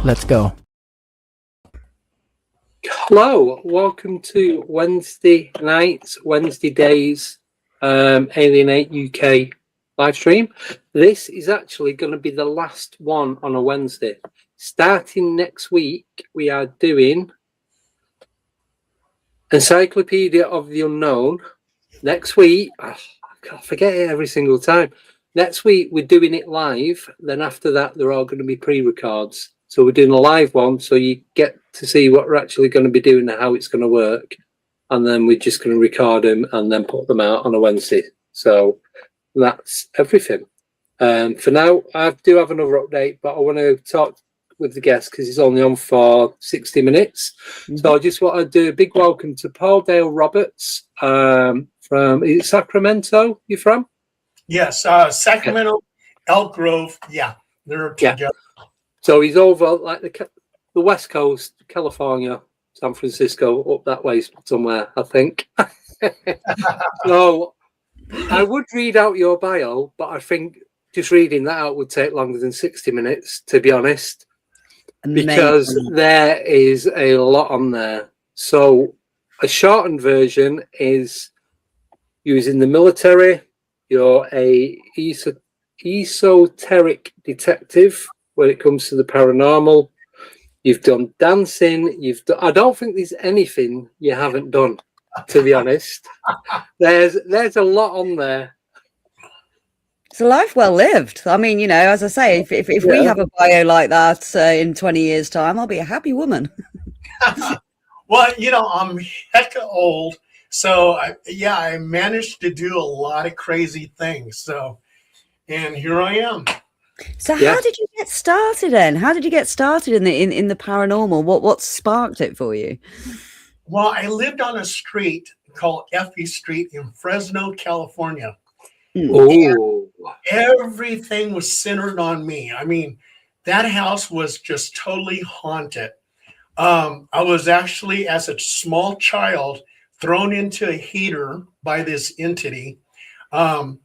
Let's go. Hello, welcome to Wednesday nights, Wednesday days, Alienate UK live stream. This is actually going to be the last one on a Wednesday. Starting next week, we are doing Encyclopedia of the Unknown. Next week, I forget it every single time. Next week, we're doing it live. Then after that, they're all going to be pre-records. So we're doing a live one, so you get to see what we're actually going to be doing and how it's going to work. And then we're just going to record them and then put them out on a Wednesday. So that's everything. For now, I do have another update, but I want to talk with the guest because he's only on for 60 minutes. So I just want to do a big welcome to Paul Dale Roberts from is it Sacramento. You from? Yes, Sacramento, Elk Grove. Yeah, they're together. So he's over like the West Coast, California, San Francisco, up that way somewhere, I think. So I would read out your bio, but I think just reading that out would take longer than 60 minutes, to be honest, because there is a lot on there. So a shortened version is using the military. You're a esoteric detective when it comes to the paranormal. You've done dancing. I don't think there's anything you haven't done, to be honest. There's a lot on there. It's a life well lived. I mean, you know, as I say, if we have a bio like that in 20 years' time, I'll be a happy woman. Well, you know, I'm hecka old. So, I managed to do a lot of crazy things. So, and here I am. So how did you get started then? How did you get started in the paranormal? What sparked it for you? Well, I lived on a street called Effie Street in Fresno, California. Oh, everything was centered on me. I mean, that house was just totally haunted. I was actually, as a small child, thrown into a heater by this entity. I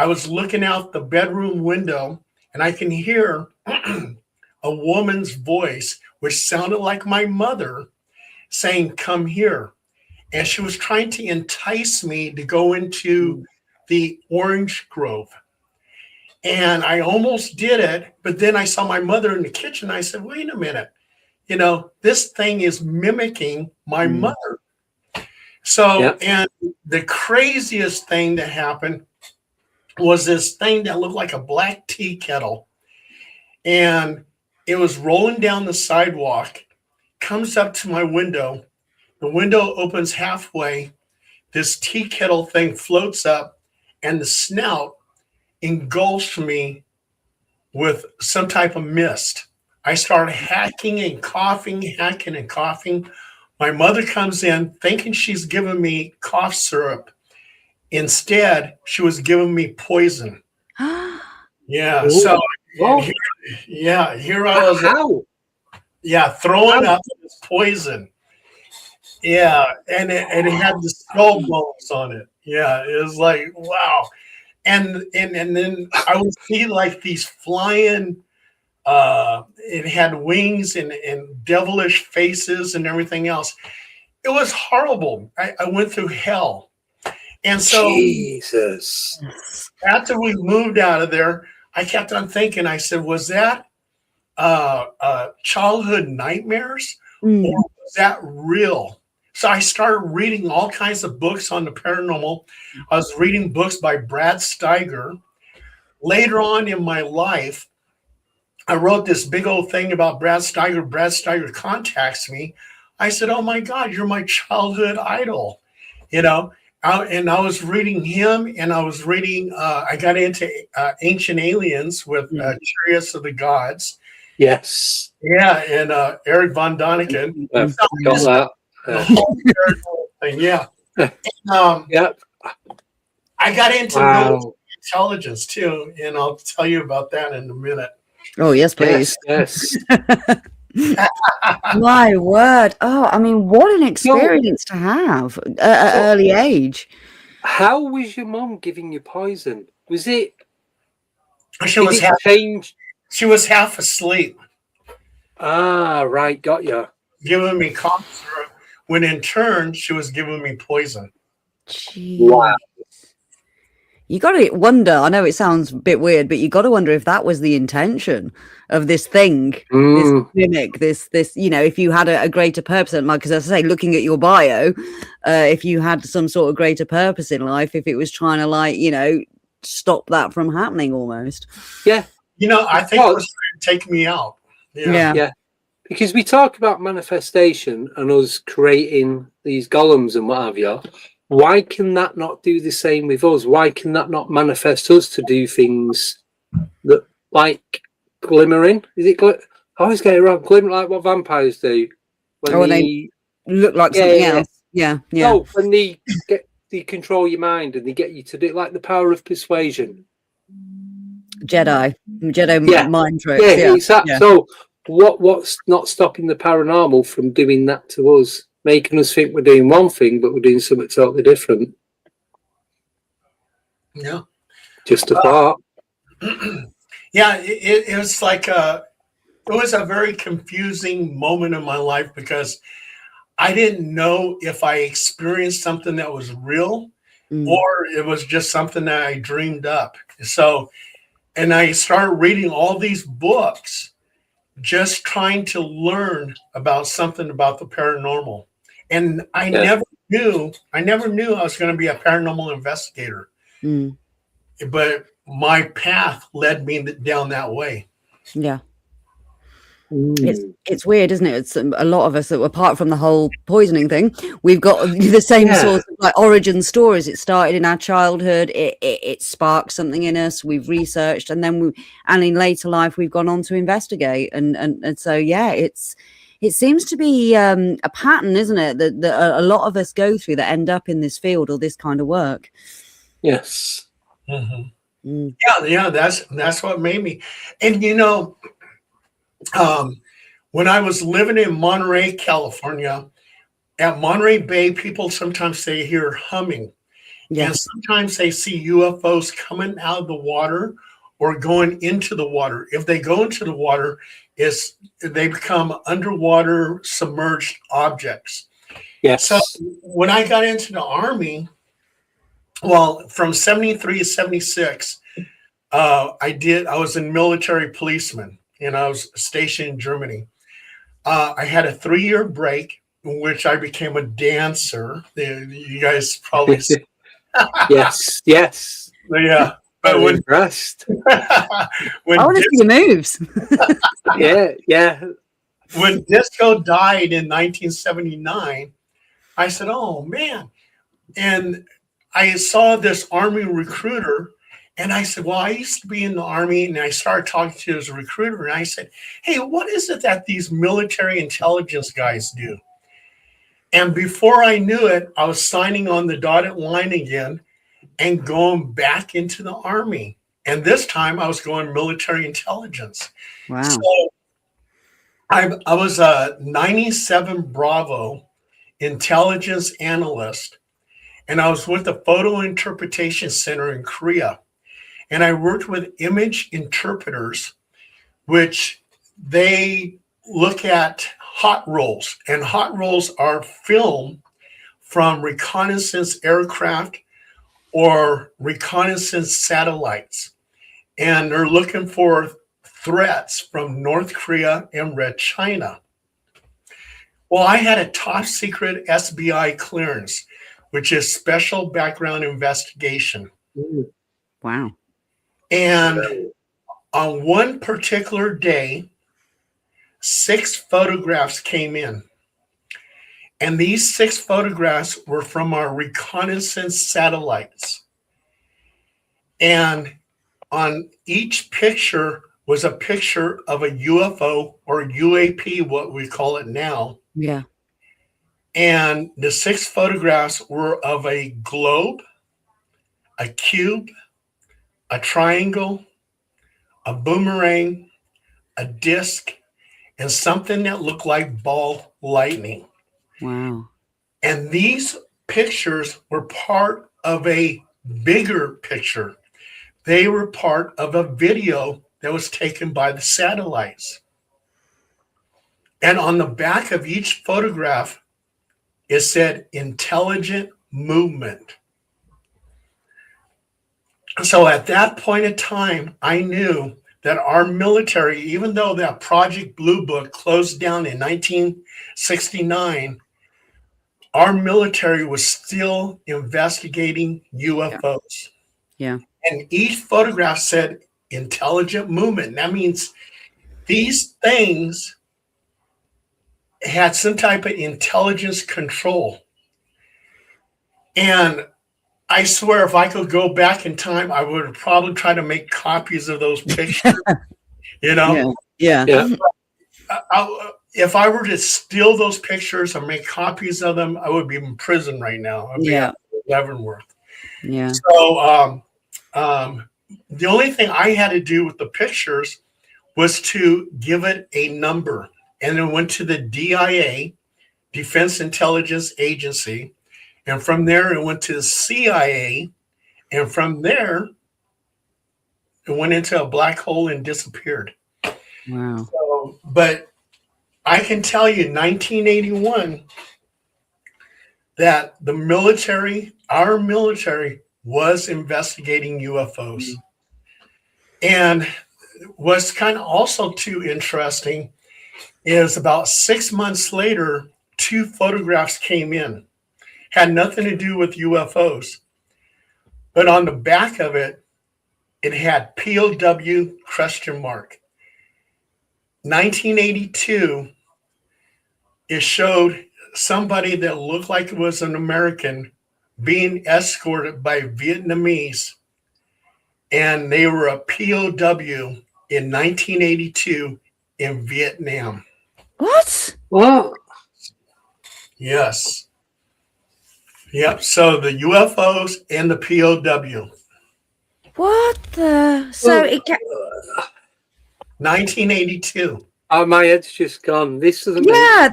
was looking out the bedroom window, and I can hear a woman's voice, which sounded like my mother, saying, "Come here." And she was trying to entice me to go into the orange grove. And I almost did it, but then I saw my mother in the kitchen. I said, wait a minute, you know, this thing is mimicking my mother. So, and the craziest thing that happened was this thing that looked like a black tea kettle. And it was rolling down the sidewalk, comes up to my window. The window opens halfway. This tea kettle thing floats up, and the snout engulfs me with some type of mist. I start hacking and coughing. My mother comes in thinking she's giving me cough syrup. Instead, she was giving me poison. Yeah. Ooh. So, here I was. Throwing up this poison. Yeah, and it had the skull bones on it. Yeah, it was like, wow. And then I would see like these flying. It had wings and devilish faces and everything else. It was horrible. I went through hell. And so Jesus. After we moved out of there, I kept on thinking, I said, was that childhood nightmares or was that real? So I started reading all kinds of books on the paranormal. I was reading books by Brad Steiger. Later on in my life, I wrote this big old thing about Brad Steiger. Brad Steiger contacts me. I said, oh my God, you're my childhood idol. You know, and I was reading him, and I was reading, I got into Ancient Aliens with Chariots of the Gods. Yes. Yeah, and Eric von Däniken. I've got that. The whole thing, yeah. And, I got into intelligence too, and I'll tell you about that in a minute. Oh, yes, please. Yes. My word. Oh, I mean, what an experience to have at an early age. How was your mom giving you poison? Was it? She was half asleep. Ah, right, got you. giving me cough syrup, when in turn she was giving me poison. Wow. Jeez. You got to wonder, I know it sounds a bit weird, but you got to wonder if that was the intention of this thing, this clinic, this, if you had a greater purpose in life, because as I say, looking at your bio, if you had some sort of greater purpose in life, if it was trying to stop that from happening almost. Yeah. I think it was trying to take me out. Yeah. Because we talk about manifestation and us creating these golems and what have you. Why can that not do the same with us? Why can that not manifest us to do things that, like glimmering? Is it? I always get it wrong. Glimmer, like what vampires do when they look like something else. Yeah. No, when they control your mind and they get you to do it, like the power of persuasion. Jedi mind tricks. Yeah, exactly. So what's not stopping the paranormal from doing that to us? Making us think we're doing one thing, but we're doing something totally different. Yeah. Just a thought. Yeah, it was like it was a very confusing moment in my life because I didn't know if I experienced something that was real or it was just something that I dreamed up. So, and I started reading all these books, just trying to learn about something about the paranormal. And I never knew I was going to be a paranormal investigator. But my path led me down that way. Yeah. It's weird, isn't it? It's a lot of us that, apart from the whole poisoning thing, we've got the same sort of origin stories. It started in our childhood. It sparked something in us. We've researched, and then in later life we've gone on to investigate. And so it seems to be a pattern, isn't it? That a lot of us go through that end up in this field or this kind of work. Yes. Mm-hmm. Yeah. That's what made me. And when I was living in Monterey, California, at Monterey Bay, people sometimes they hear humming, and sometimes they see UFOs coming out of the water or going into the water. If they go into the water, they become underwater submerged objects. Yes. So when I got into the Army, well, from 73 to 76, I was a military policeman, and I was stationed in Germany. I had a 3-year break in which I became a dancer. You guys probably see. Yes. Yeah. But I'm impressed. I want to see your moves. Yeah. When disco died in 1979, I said, oh, man. And I saw this Army recruiter, and I said, well, I used to be in the Army, and I started talking to his recruiter, and I said, hey, what is it that these military intelligence guys do? And before I knew it, I was signing on the dotted line again and going back into the Army. And this time I was going military intelligence. Wow. So I was a 97 Bravo intelligence analyst, and I was with the Photo Interpretation Center in Korea. And I worked with image interpreters, which they look at hot rolls. And hot rolls are film from reconnaissance aircraft or reconnaissance satellites. And they're looking for threats from North Korea and Red China. Well, I had a top secret SBI clearance, which is Special Background Investigation. Wow. And on one particular day, 6 photographs came in. And these 6 photographs were from our reconnaissance satellites. And on each picture was a picture of a UFO or UAP, what we call it now. Yeah. And the 6 photographs were of a globe, a cube, a triangle, a boomerang, a disc, and something that looked like ball lightning. Wow. And these pictures were part of a bigger picture. They were part of a video that was taken by the satellites. And on the back of each photograph, it said intelligent movement. So at that point in time, I knew that our military, even though that Project Blue Book closed down in 1969, our military was still investigating UFOs. Yeah. And each photograph said intelligent movement. That means these things had some type of intelligence control. And I swear, if I could go back in time, I would probably try to make copies of those pictures. You know? Yeah. If I were to steal those pictures or make copies of them, I would be in prison right now. I'd be at Leavenworth. Yeah. So the only thing I had to do with the pictures was to give it a number. And it went to the DIA, Defense Intelligence Agency. And from there, it went to the CIA. And from there, it went into a black hole and disappeared. Wow. So, but I can tell you, 1981, that the military, our military, was investigating UFOs. And what's kind of also too interesting is about 6 months later, 2 photographs came in. Had nothing to do with UFOs. But on the back of it, it had POW question mark. 1982, it showed somebody that looked like it was an American being escorted by Vietnamese. And they were a POW in 1982 in Vietnam. What? Yes. Yep. So the UFOs and the POW. What the? So it 1982. My head's just gone. This doesn't. Yeah,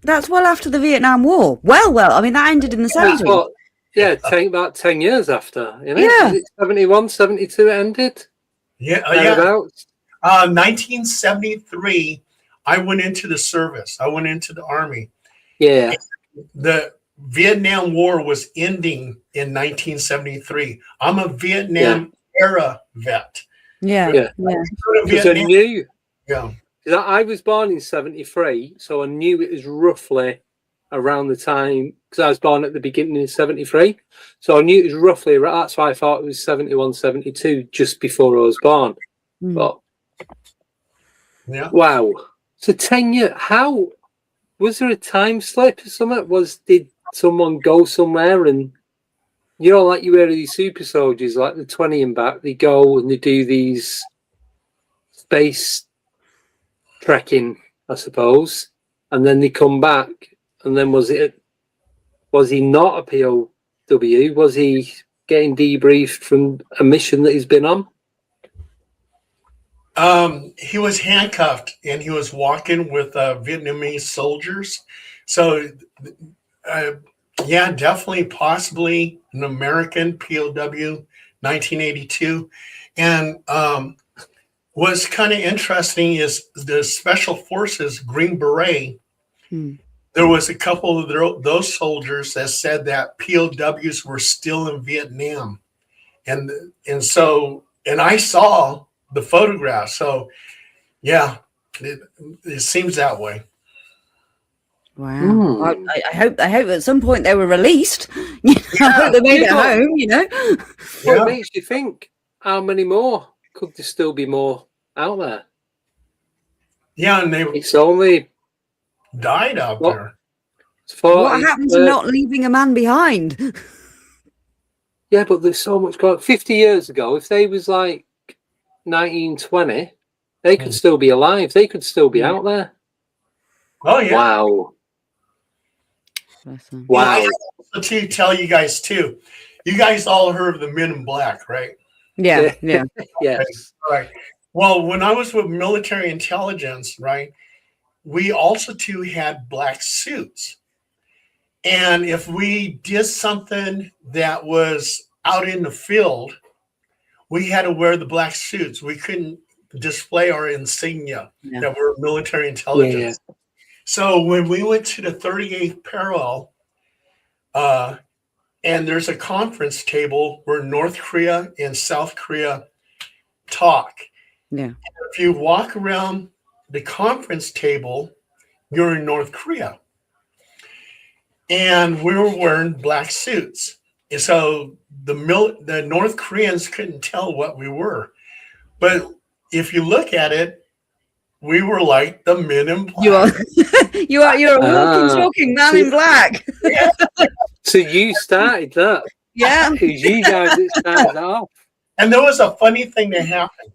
that's well after the Vietnam War. Well. I mean, that ended in the 70s. Yeah, about 10 years after. You know? Yeah. Is it 71, 72 it ended? Yeah. 1973, I went into the service. I went into the Army. Yeah. The Vietnam War was ending in 1973. I'm a Vietnam era vet. Yeah. Because I knew. Yeah. I was born in 73, so I knew it was roughly around the time, because I was born at the beginning of 73. So I knew it was roughly, that's why I thought it was 71, 72, just before I was born. But, wow. So 10 years, how, was there a time slip or something? Did someone go somewhere and, you know, like you hear of these super soldiers, like the 20 and back, they go and they do these space trekking, I suppose, and then they come back, and then was he not a POW? Was he getting debriefed from a mission that he's been on? He was handcuffed and he was walking with Vietnamese soldiers. So, yeah, definitely, possibly an American POW, 1982. And what's kind of interesting is the Special Forces Green Beret. There was a couple of those soldiers that said that POWs were still in Vietnam. And I saw the photograph. So, yeah, it seems that way. Wow. I hope at some point they were released. I hope they made it home, you know. Well, it makes you think, how many more could there still be more out there? Yeah, and it's only died out there. What happened to not leaving a man behind? Yeah, but there's so much going. 50 years ago, if they was like 1920, they could still be alive. They could still be out there. Oh yeah! Wow! Well, I have to tell you guys too. You guys all heard of the Men in Black, right? Yeah. Yes. Right. Well, when I was with military intelligence, right, we also too had black suits. And if we did something that was out in the field, we had to wear the black suits. We couldn't display our insignia Yeah. that we're military intelligence. Yeah. So when we went to the 38th parallel, and there's a conference table where North Korea and South Korea talk. Yeah. If you walk around the conference table, you're in North Korea. And we were wearing black suits. And so the North Koreans couldn't tell what we were. But if you look at it, we were like the men in black. You're a walking, talking man in black. Yeah. So you started that. Yeah. It was you guys that started that off. And there was a funny thing that happened.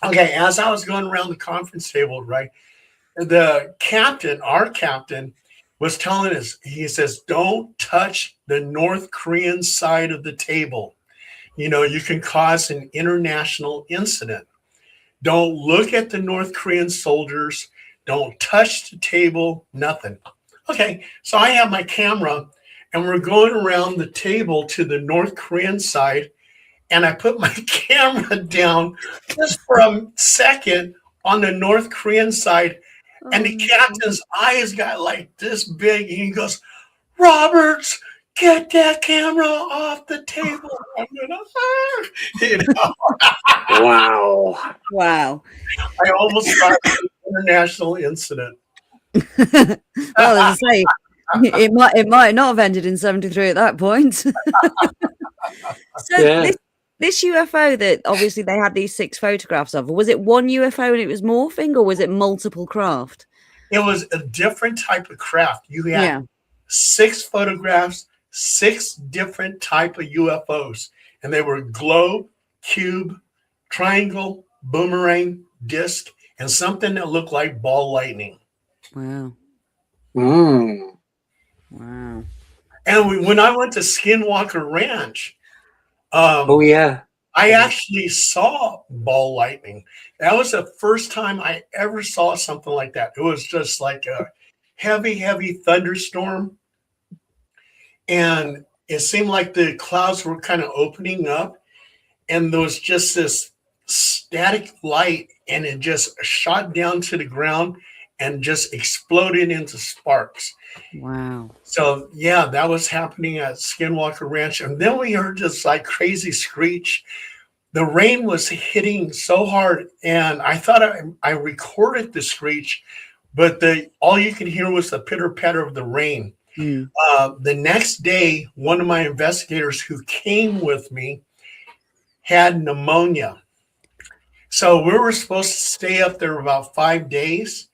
Okay, as I was going around the conference table, right, the captain, our captain, was telling us, he says, don't touch the North Korean side of the table. You know, you can cause an international incident. Don't look at the North Korean soldiers. Don't touch the table, nothing. Okay, so I have my camera and we're going around the table to the North Korean side. And I put my camera down just for a second on the North Korean side. And the captain's eyes got like this big. And he goes, Roberts, get that camera off the table. I'm gonna, you know? Wow. I almost thought it was an international incident. Well, as I say, it might not have ended in 73 at that point. So Yeah. this UFO that obviously they had these 6 photographs of, was it one UFO and it was morphing, or was it multiple craft? It was a different type of craft. You had 6 photographs, 6 different type of UFOs, and they were globe, cube, triangle, boomerang, disc, and something that looked like ball lightning. Wow. Mm. Wow. And when I went to Skinwalker Ranch, Oh yeah. I actually saw ball lightning. That was the first time I ever saw something like that. It was just like a heavy, heavy thunderstorm. And it seemed like the clouds were kind of opening up. And there was just this static light, and it just shot down to the ground and just exploded into sparks. Wow. So yeah, that was happening at Skinwalker Ranch. And then we heard this like crazy screech. The rain was hitting so hard, and I thought I recorded the screech, but all you could hear was the pitter patter of the rain. Mm. The next day, one of my investigators who came with me had pneumonia. So we were supposed to stay up there about 5 days,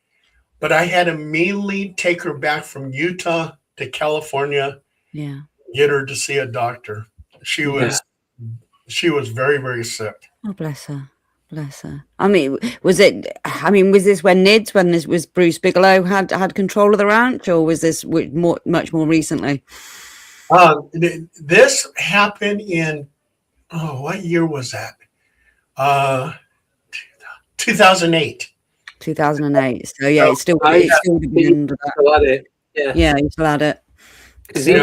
but I had to immediately take her back from Utah to California, get her to see a doctor. She was very, very sick. Oh, bless her. Bless her. I mean, was this when this was Bruce Bigelow had control of the ranch, or was this much more recently? This happened in, what year was that? 2008. 2008. So yeah, it's still been under that. Still had it. Yeah, he still had it. Because he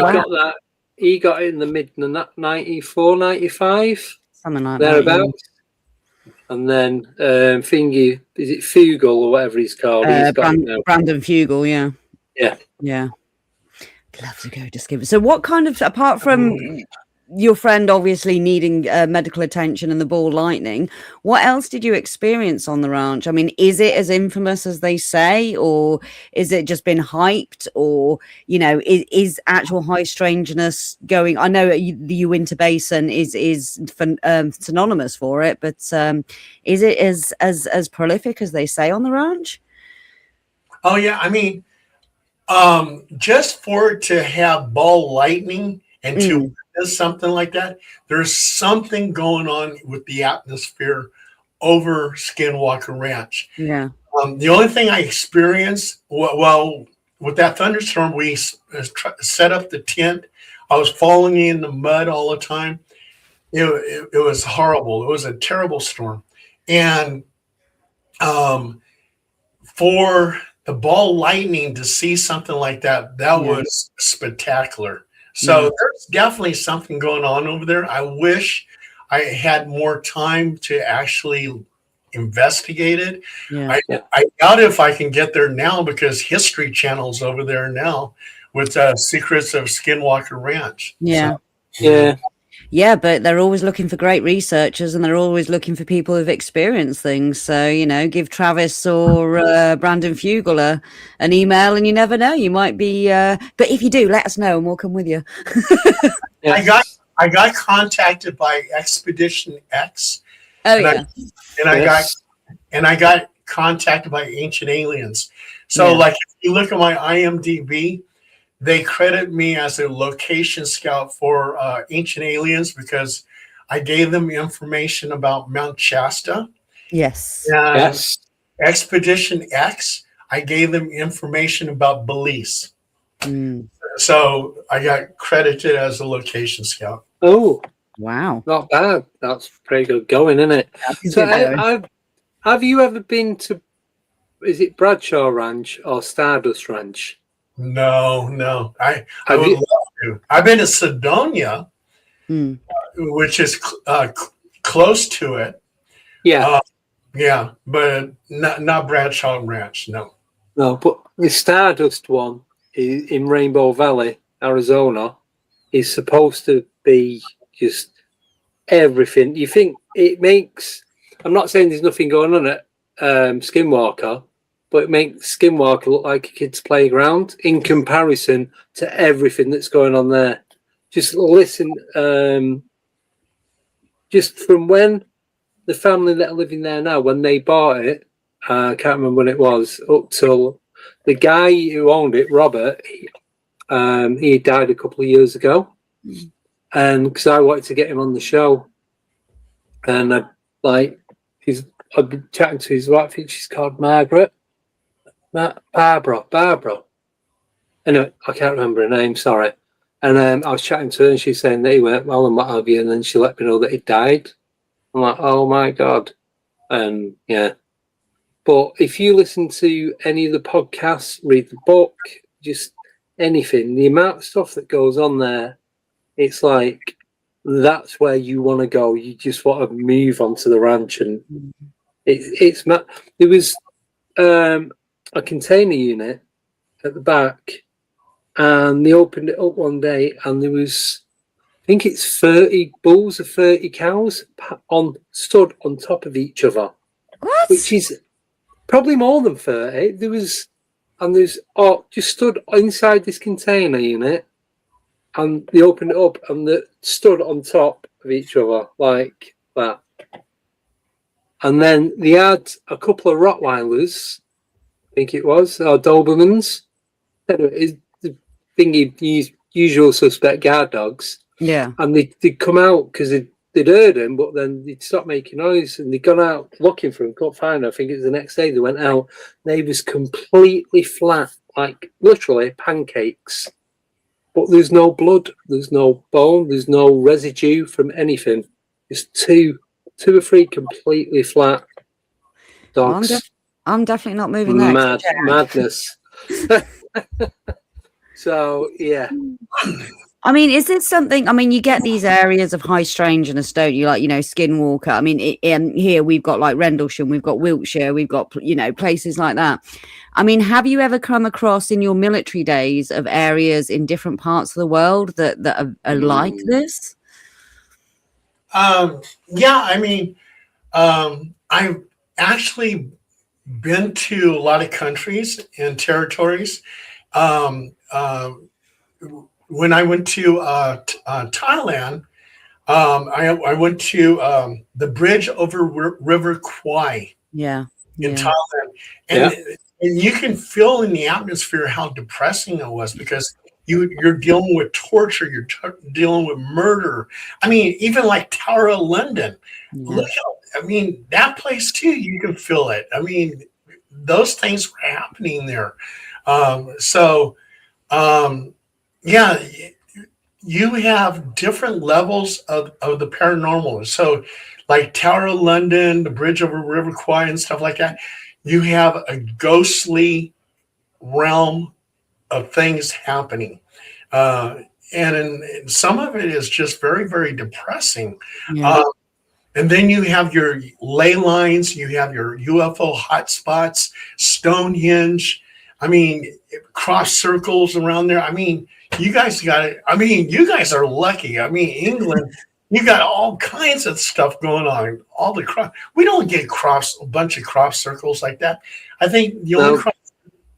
got it in the mid 94, 95, something like thereabouts. And then Thingy, is it Fugel or whatever he's called? Brandon Fugel, yeah. Love to go just give it. So what kind of, apart from your friend obviously needing medical attention and the ball lightning, what else did you experience on the ranch? I mean, is it as infamous as they say, or is it just been hyped, or, you know, is actual high strangeness going? I know the Uinta Basin is synonymous for it, but is it as prolific as they say on the ranch? Oh yeah, I mean, just for it to have ball lightning and to witness something like that, there's something going on with the atmosphere over Skinwalker Ranch. Yeah. The only thing I experienced, well, with that thunderstorm, we set up the tent. I was falling in the mud all the time. It was horrible. It was a terrible storm. And for the ball lightning to see something like that, was spectacular. So there's definitely something going on over there. I wish I had more time to actually investigated. Yeah. I doubt if I can get there now because History Channel's over there now with Secrets of Skinwalker Ranch. Yeah. So, Yeah. Yeah, but they're always looking for great researchers, and they're always looking for people who've experienced things. So, give Travis or Brandon Fugler an email, and you never know, you might be. But if you do, let us know, and we'll come with you. Yeah. I got contacted by Expedition X. Oh and yeah, I got contacted by Ancient Aliens. So, Yeah. like, if you look at my IMDb, they credit me as a location scout for Ancient Aliens because I gave them information about Mount Shasta. yes, And Yes. Expedition X, I gave them information about Belize. Mm. So I got credited as a location scout. Oh, Wow. not bad. That's pretty good going, isn't it? That's So, good going. have you ever been to? Is it Bradshaw Ranch or Stardust Ranch? No. I Have would you- love to. I've been to Sedonia, Mm. which is close to it. Yeah. Yeah, but not Bradshaw Ranch. No. No, but the Stardust one in Rainbow Valley, Arizona, is supposed to be just everything. You think it makes? I'm not saying there's nothing going on at Skinwalker, but it makes Skinwalker look like a kid's playground in comparison to everything that's going on there. Just listen, just from when the family that are living there now, when they bought it, I can't remember when it was, up till the guy who owned it, Robert, he died a couple of years ago. And because I wanted to get him on the show, and I've been chatting to his wife, I think she's called Margaret. Barbara. Anyway, I can't remember her name, sorry. And I was chatting to her and she's saying that he went well and what have you, and then she let me know that he died. I'm like, oh my God. And yeah. But if you listen to any of the podcasts, read the book, just anything, the amount of stuff that goes on there, it's like that's where you want to go. You just want to move onto the ranch, and it's there was a container unit at the back, and they opened it up one day, and there was, I think it's 30 bulls or 30 cows stood on top of each other, What? which is probably more than 30. There's just stood inside this container unit, and they opened it up and they stood on top of each other like that. And then they had a couple of Rottweilers, I think it was, or Dobermans. Anyway, the thingy, usual suspect guard dogs. Yeah. And they'd come out because they'd heard him, but then they'd stop making noise, and they'd gone out looking for him, couldn't find him. I think it was the next day they went out. They was completely flat, like literally pancakes. But there's no blood, there's no bone, there's no residue from anything. Just two or three completely flat dogs. I'm definitely not moving there. Madness. So yeah. I mean, is it something? I mean, you get these areas of high strangeness, don't you? Like, Skinwalker. I mean, here we've got like Rendlesham, we've got Wiltshire, we've got, places like that. I mean, have you ever come across in your military days of areas in different parts of the world that are like this? Yeah, I mean, I've actually been to a lot of countries and territories. When I went to Thailand, I went to the bridge over River Kwai Yeah. in Thailand, and you can feel in the atmosphere how depressing it was because you're dealing with torture, you're dealing with murder. I mean, even like Tower of London. Yeah. Look how, I mean, that place too, you can feel it. I mean, those things were happening there. Yeah, you have different levels of the paranormal. So like Tower of London, the bridge over River Kwai and stuff like that, you have a ghostly realm of things happening. And some of it is just very, very depressing. Yeah. And then you have your ley lines, you have your UFO hotspots, Stonehenge. I mean, cross circles around there. I mean, you guys got it. I mean, you guys are lucky. I mean, England, you got all kinds of stuff going on. All the cross. We don't get a bunch of cross circles like that. I think the only cross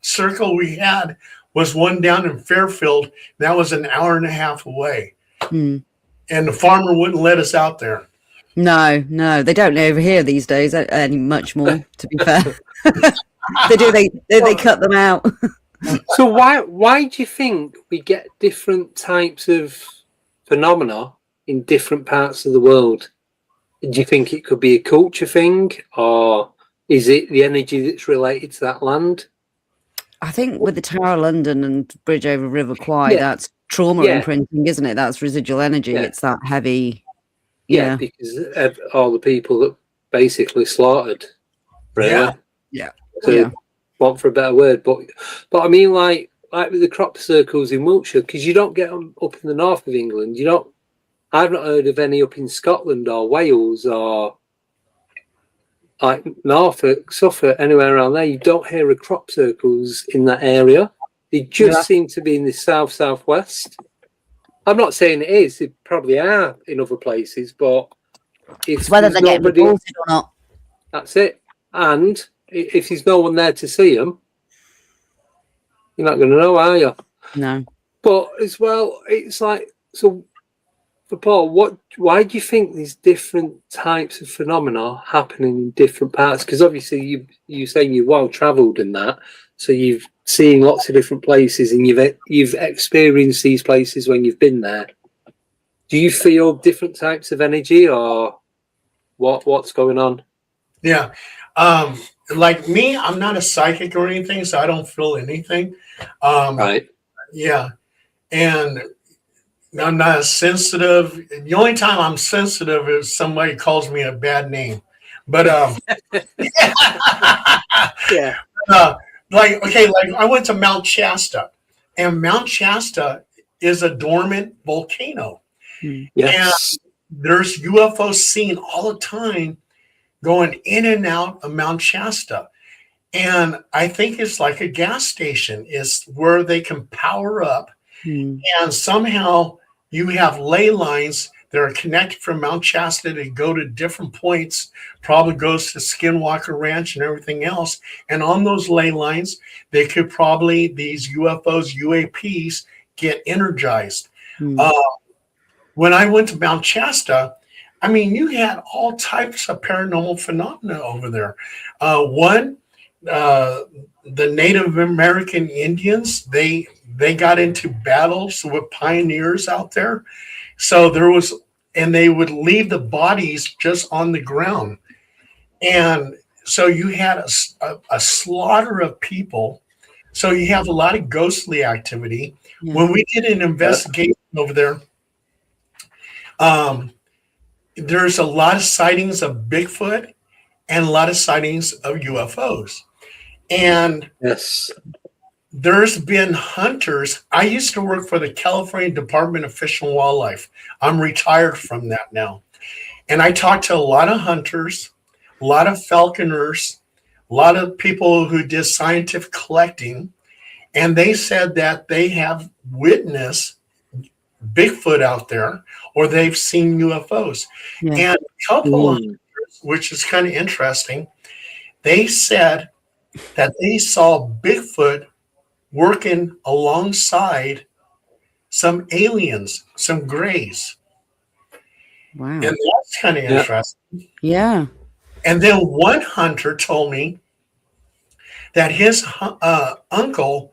circle we had was one down in Fairfield. That was an hour and a half away. And the farmer wouldn't let us out there. No, they don't over here these days any much more, to be fair. They cut them out. So why do you think we get different types of phenomena in different parts of the world? Do you think it could be a culture thing, or is it the energy that's related to that land? I think with the Tower of London and Bridge over River Kwai, that's trauma imprinting, isn't it? That's residual energy. Yeah. It's that heavy. Yeah, because of all the people that basically slaughtered. Really? Yeah. Want for a better word, but I mean, like with the crop circles in Wiltshire, because you don't get them up in the north of England. I've not heard of any up in Scotland or Wales or like Norfolk, Suffolk, anywhere around there. You don't hear of crop circles in that area. They just seem to be in the southwest. I'm not saying it is. They probably are in other places, but it's whether they get reported or not. That's it. And if there's no one there to see them, you're not going to know, are you? No. But as well, it's like, so for Paul, why do you think these different types of phenomena happening in different parts? Because obviously you're saying you've well travelled in that, so you've seen lots of different places and you've experienced these places when you've been there. Do you feel different types of energy, or what's going on? Yeah. Like me, I'm not a psychic or anything, so I don't feel anything. Right. Yeah. And I'm not sensitive. The only time I'm sensitive is somebody calls me a bad name. But yeah. Like I went to Mount Shasta, and Mount Shasta is a dormant volcano. Yes. And there's UFOs seen all the time going in and out of Mount Shasta. And I think it's like a gas station. It's where they can power up. And somehow you have ley lines that are connected from Mount Shasta to go to different points, probably goes to Skinwalker Ranch and everything else. And on those ley lines, they could probably, these UFOs, UAPs, get energized. When I went to Mount Shasta, I mean, you had all types of paranormal phenomena over there. The Native American Indians, they got into battles with pioneers out there. So and they would leave the bodies just on the ground. And so you had a slaughter of people. So you have a lot of ghostly activity. Yeah. When we did an investigation over there, there's a lot of sightings of Bigfoot and a lot of sightings of UFOs. And there's been hunters. I used to work for the California Department of Fish and Wildlife. I'm retired from that now. And I talked to a lot of hunters, a lot of falconers, a lot of people who did scientific collecting. And they said that they have witnessed Bigfoot out there, or they've seen UFOs. And a couple of hunters, which is kind of interesting, they said that they saw Bigfoot working alongside some aliens, some grays. Wow. And that's kind of interesting. Yeah. And then one hunter told me that his uncle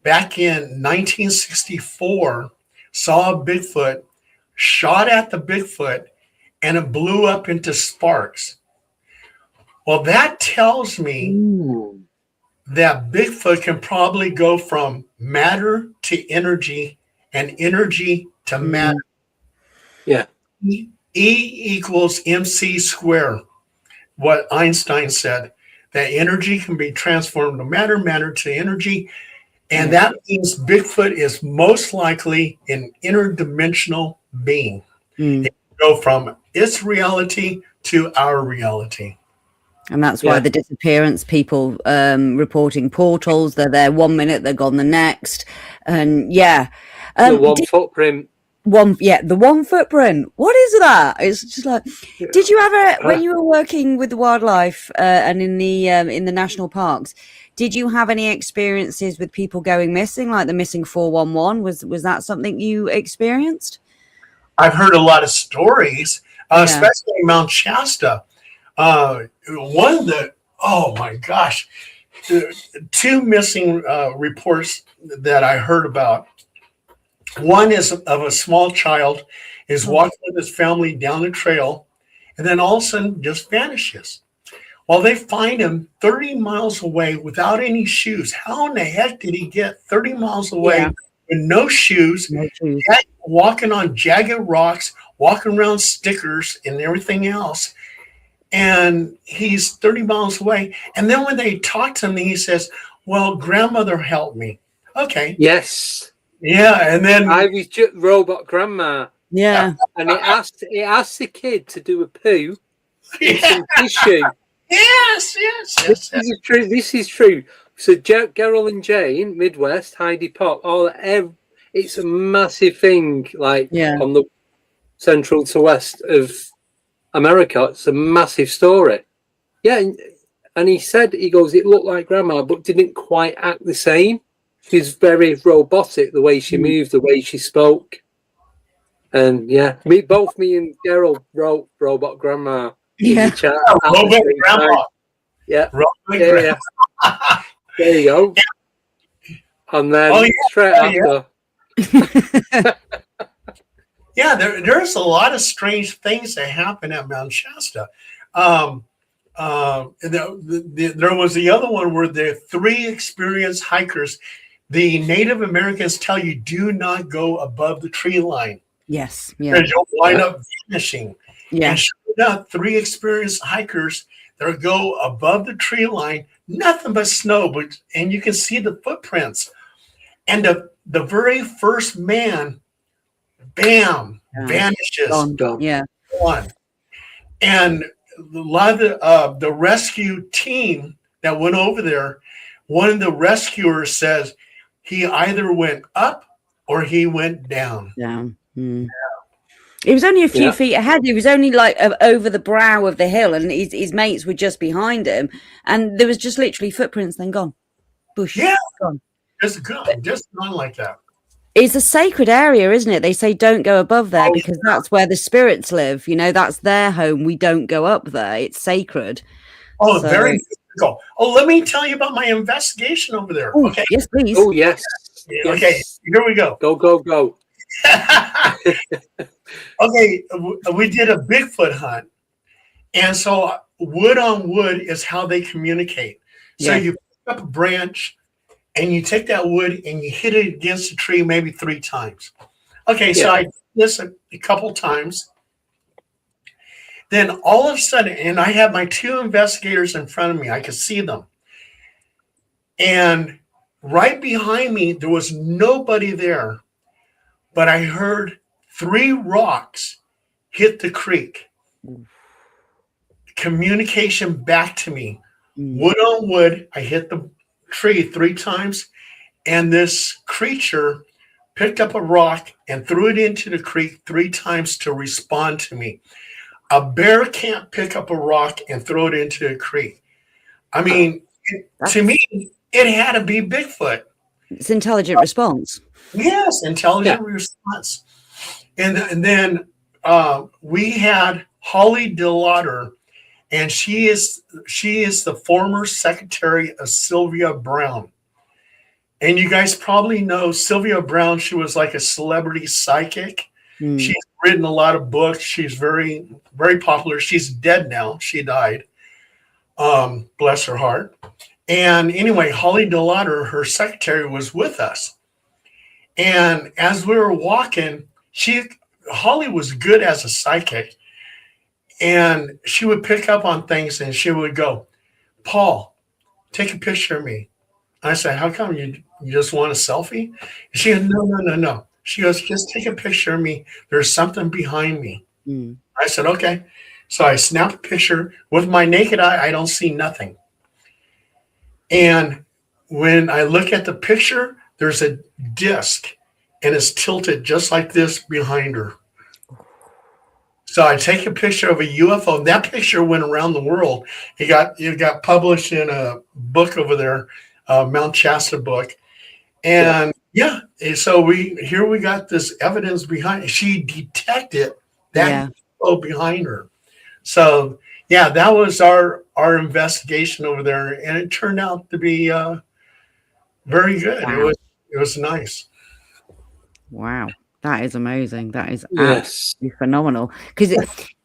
back in 1964 saw a Bigfoot, shot at the Bigfoot, and it blew up into sparks. Well, that tells me that Bigfoot can probably go from matter to energy and energy to matter. Yeah. E equals MC squared. What Einstein said, that energy can be transformed to matter, matter to energy. And that means Bigfoot is most likely an interdimensional being. It can go from its reality to our reality. And that's why Yeah. the disappearance people reporting portals, they're there 1 minute, they're gone the next. And The one footprint. the one footprint. What is that? It's just like, did you ever, when you were working with the wildlife and in the national parks, did you have any experiences with people going missing, like the missing 411? Was that something you experienced? I've heard a lot of stories, especially in Mount Shasta. One of the, oh my gosh, the two missing reports that I heard about. One is of a small child is walking with his family down the trail, and then all of a sudden just vanishes. Well, they find him 30 miles away without any shoes. How in the heck did he get 30 miles away with no shoes, walking on jagged rocks, walking around stickers and everything else? And he's 30 miles away. And then when they talk to him, he says, well, grandmother helped me. Okay. Yes. Yeah. And then I was just robot grandma. Yeah. And it asked the kid to do a poo in yeah. some tissue. Yes. This is true. So Gerald and Jane, Midwest, Heidi Pop, it's a massive thing, like on the central to west of America. It's a massive story. Yeah, and he said, he goes, it looked like grandma, but didn't quite act the same. She's very robotic, the way she moved, the way she spoke. And both me and Gerald wrote robot grandma. Yeah. Chat Robot grandma. Yeah. Robot grandma. There you go. And then straight after. Yeah, there's a lot of strange things that happen at Mount Shasta. There was the other one where the three experienced hikers, the Native Americans tell you do not go above the tree line. Yes. Yeah. Because you'll wind up vanishing. Yeah. And sure enough, three experienced hikers that go above the tree line, nothing but snow, and you can see the footprints. And the very first man, bam, vanishes. Gone. Yeah. Gone. And a lot of the rescue team that went over there, one of the rescuers says he either went up or he went down. Down. It was only a few feet ahead. He was only like over the brow of the hill, and his mates were just behind him. And there was just literally footprints, then gone. Bush. Yeah. Gone. Just gone like that. It's a sacred area, isn't it? They say don't go above there because that's where the spirits live. You know, that's their home. We don't go up there. It's sacred. Oh, so, very difficult. Oh, let me tell you about my investigation over there. Ooh, okay. Yes, please. Oh, yes. Okay, here we go. Go. Okay, we did a Bigfoot hunt. And so wood on wood is how they communicate. So you pick up a branch and you take that wood and you hit it against a tree maybe 3 times. Okay, so I did this a couple times. Then all of a sudden, and I had my 2 investigators in front of me, I could see them. And right behind me, there was nobody there, but I heard 3 rocks hit the creek. Communication back to me. Wood on wood, I hit the tree 3 times, and this creature picked up a rock and threw it into the creek 3 times to respond to me. A bear can't pick up a rock and throw it into a creek. I mean, to me, it had to be Bigfoot. It's intelligent response. Yes, intelligent response. And then we had Holly DeLauder, and she is the former secretary of Sylvia Brown. And you guys probably know Sylvia Brown. She was like a celebrity psychic. She's written a lot of books. She's very, very popular. She's dead now. She died. Bless her heart. And anyway, Holly DeLauder, her secretary, was with us. And as we were walking, Holly was good as a psychic. And she would pick up on things and she would go, Paul, take a picture of me. I said, how come you just want a selfie? She goes, no. She goes, just take a picture of me. There's something behind me. Mm. I said, okay. So I snap a picture. With my naked eye, I don't see nothing. And when I look at the picture, there's a disc and it's tilted just like this behind her. So I take a picture of a UFO. And that picture went around the world. It got published in a book over there, Mount Shasta book. And so we got this evidence behind. She detected that UFO behind her. So that was our investigation over there, and it turned out to be very good. Wow. It was nice. Wow. That is amazing. That is absolutely phenomenal. Because,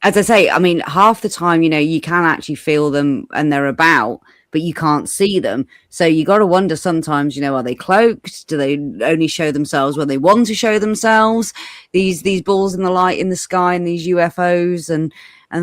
as I say, I mean, half the time, you can actually feel them and they're about, but you can't see them. So you got to wonder sometimes, are they cloaked? Do they only show themselves when they want to show themselves? These balls in the light in the sky and these UFOs and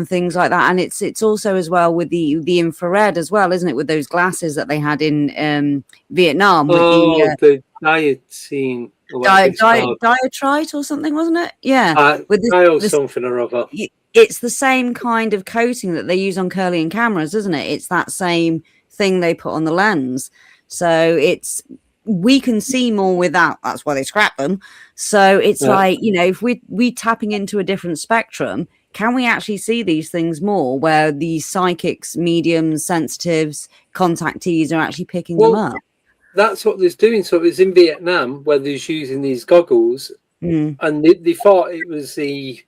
things like that. And it's also as well with the infrared as well, isn't it? With those glasses that they had in Vietnam. With the dietine. Diatrite or something, wasn't it? Yeah. With something or other. It's the same kind of coating that they use on Kirlian cameras, isn't it? It's that same thing they put on the lens. So we can see more with that. That's why they scrap them. So it's like, if we tapping into a different spectrum, can we actually see these things more where these psychics, mediums, sensitives, contactees are actually picking them up? That's what they're doing. So it was in Vietnam where they're using these goggles, and they thought it was the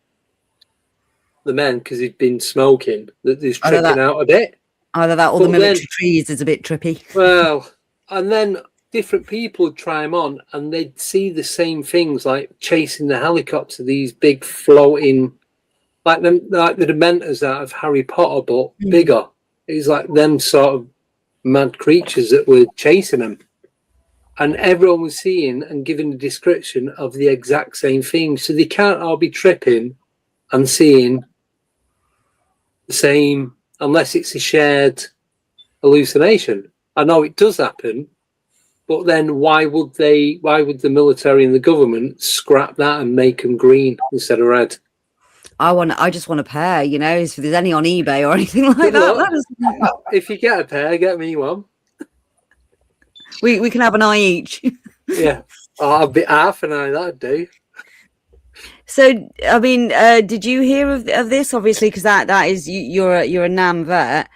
men because he'd been smoking that they're tripping out a bit. Either that or the military trees is a bit trippy. Well, and then different people would try them on, and they'd see the same things like chasing the helicopter, these big floating, like the Dementors out of Harry Potter, but bigger. It's like them sort of mad creatures that were chasing them. And everyone was seeing and giving a description of the exact same thing. So they can't all be tripping and seeing the same unless it's a shared hallucination. I know it does happen, but then why would the military and the government scrap that and make them green instead of red? I just want a pair, if there's any on eBay or anything like that. If you get a pair, get me one. We can have an eye each. Yeah. I'll be half an eye, that'd do. So, I mean, did you hear of this? Obviously, because that is you're a NAM vet.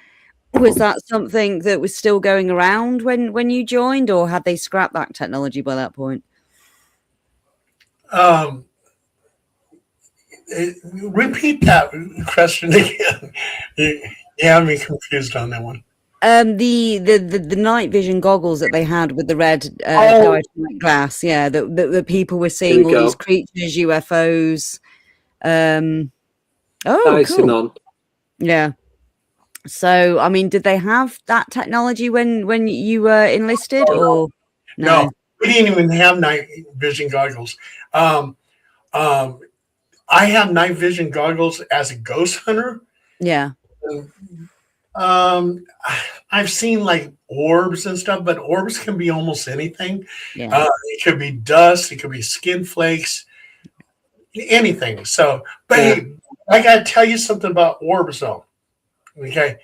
Was that something that was still going around when you joined, or had they scrapped that technology by that point? Repeat that question again. You have me confused on that one. The night vision goggles that they had with the red diatrite glass, the people were seeing all these creatures, UFOs. Cool. On. Yeah. So, I mean, did they have that technology when you were enlisted, or no? We didn't even have night vision goggles. I have night vision goggles as a ghost hunter. Yeah. I've seen like orbs and stuff, but orbs can be almost anything. Yeah. It could be dust, it could be skin flakes, anything. So, but hey, I got to tell you something about orbs, though. Okay,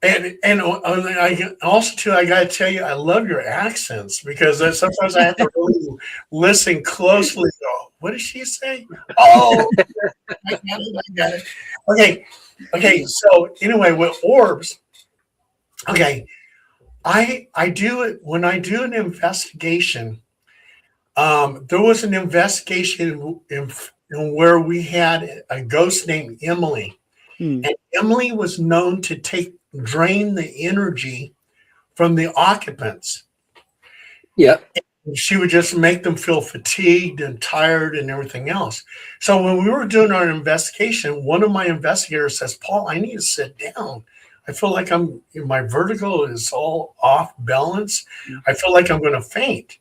and I also too, I got to tell you, I love your accents because sometimes I have to really listen closely. Go, what did she say? Oh, I got it. Okay. So anyway, with orbs, I do it when I do an investigation. There was an investigation in where we had a ghost named Emily, and Emily was known to drain the energy from the occupants. Yeah. She would just make them feel fatigued and tired and everything else. So when we were doing our investigation, one of my investigators says, "Paul, I need to sit down. I feel like my vertigo is all off balance. I feel like I'm going to faint."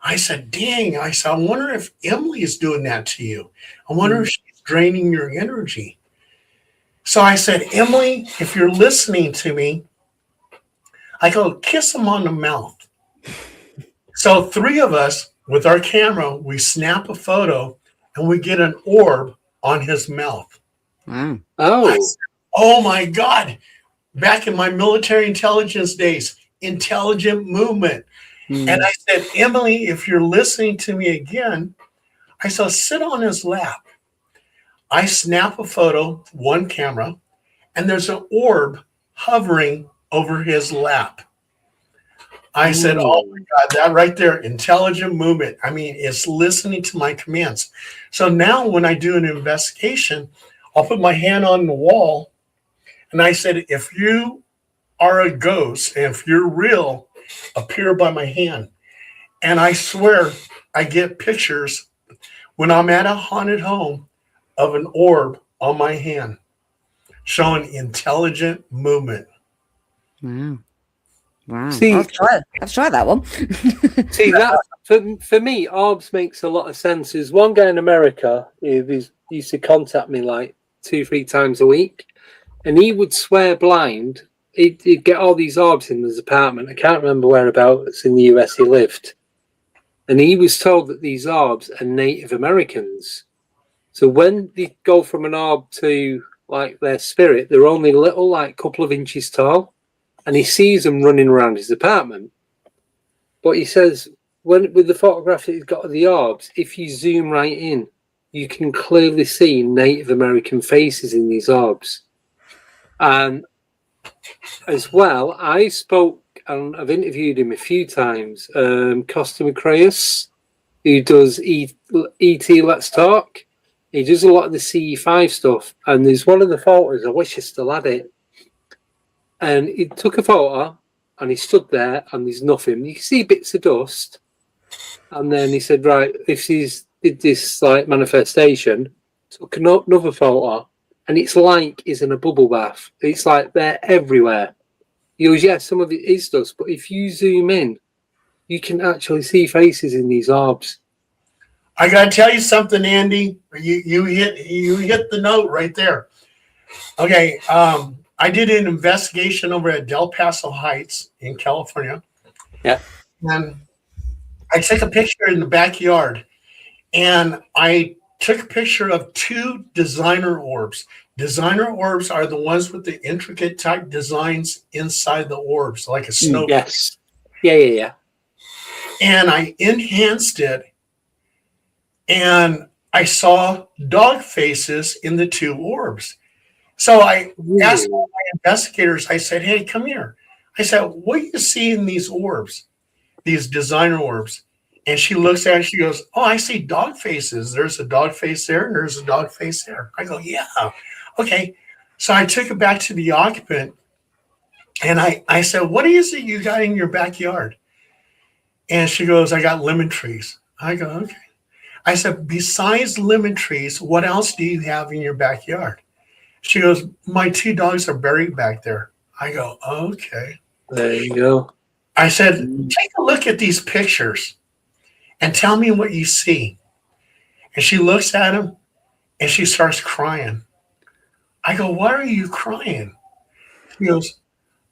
I said, "Dang," I said, "I wonder if Emily is doing that to you. I wonder if she's draining your energy." So I said, "Emily, if you're listening to me," I go, "kiss him on the mouth." So 3 of us with our camera, we snap a photo and we get an orb on his mouth. Wow. Oh, Oh my God. Back in my military intelligence days, intelligent movement. And I said, Emily, if you're listening to me again, I said, sit on his lap. I snap a photo, one camera, and there's an orb hovering over his lap. I said, oh my God, that right there, intelligent movement. I mean, it's listening to my commands. So now when I do an investigation, I'll put my hand on the wall and I said, if you are a ghost and if you're real, appear by my hand. And I swear I get pictures when I'm at a haunted home of an orb on my hand showing intelligent movement. Wow. Wow. See- Let's try that one. see that for me, orbs makes a lot of sense. There's one guy in America who used to contact me like 2-3 times a week, and he would swear blind. He'd get all these orbs in his apartment. I can't remember whereabouts in the US he lived. And he was told that these orbs are Native Americans. So when they go from an orb to like their spirit, they're only little, like couple of inches tall. And he sees them running around his apartment. But he says, with the photograph that he's got of the orbs, if you zoom right in, you can clearly see Native American faces in these orbs. And as well, I spoke, and I've interviewed him a few times, Costa Macraeus, who does E.T. Let's Talk. He does a lot of the CE5 stuff. And there's one of the photos, I wish I still had it. And he took a photo and he stood there and there's nothing. You can see bits of dust. And then he said, right, if she's did this like manifestation, took another photo and it's like he's in a bubble bath. It's like they're everywhere. He goes, yeah, some of it is dust, but if you zoom in, you can actually see faces in these orbs. I gotta tell you something, Andy. You hit the note right there. Okay, I did an investigation over at Del Paso Heights in California. Yeah. And I took a picture in the backyard and I took a picture of 2 designer orbs. Designer orbs are the ones with the intricate type designs inside the orbs, like a snow. Yes. Yeah. And I enhanced it and I saw dog faces in the 2 orbs. So I asked my investigators, I said, hey, come here. I said, what do you see in these orbs, these designer orbs? And she looks at it and she goes, oh, I see dog faces. There's a dog face there and there's a dog face there. I go, yeah. Okay. So I took it back to the occupant and I said, what is it you got in your backyard? And she goes, I got lemon trees. I go, okay. I said, besides lemon trees, what else do you have in your backyard? She goes, my 2 dogs are buried back there. I go, okay. There you go. I said, take a look at these pictures and tell me what you see. And she looks at them and she starts crying. I go, why are you crying? She goes,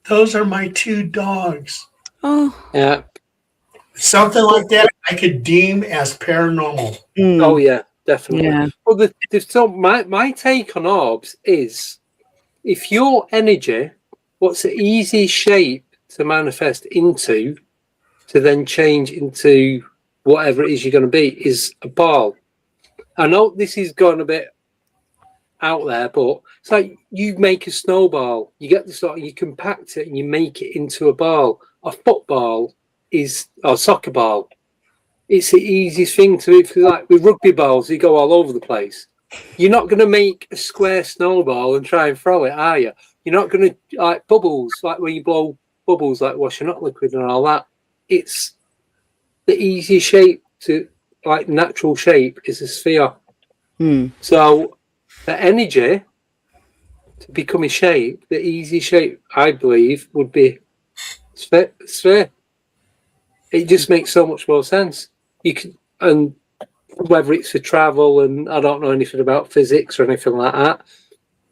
those are my 2 dogs. Oh. Yeah. Something like that I could deem as paranormal. Oh, yeah. Definitely. Yeah. Well, so my take on orbs is, if your energy, what's the easiest shape to manifest into, to then change into whatever it is you're going to be, is a ball. I know this is going a bit out there, but it's like you make a snowball, you get the sort, you compact it and you make it into a ball. A football is, or soccer ball. It's the easiest thing to do. Like with rugby balls, you go all over the place. You're not going to make a square snowball and try and throw it, are you? You're not going to, like bubbles, like when you blow bubbles, like washing up liquid and all that. It's the easiest shape to, like natural shape, is a sphere. So the energy to become a shape, the easiest shape, I believe, would be sphere. It just makes so much more sense. You can, and whether it's for travel, and I don't know anything about physics or anything like that,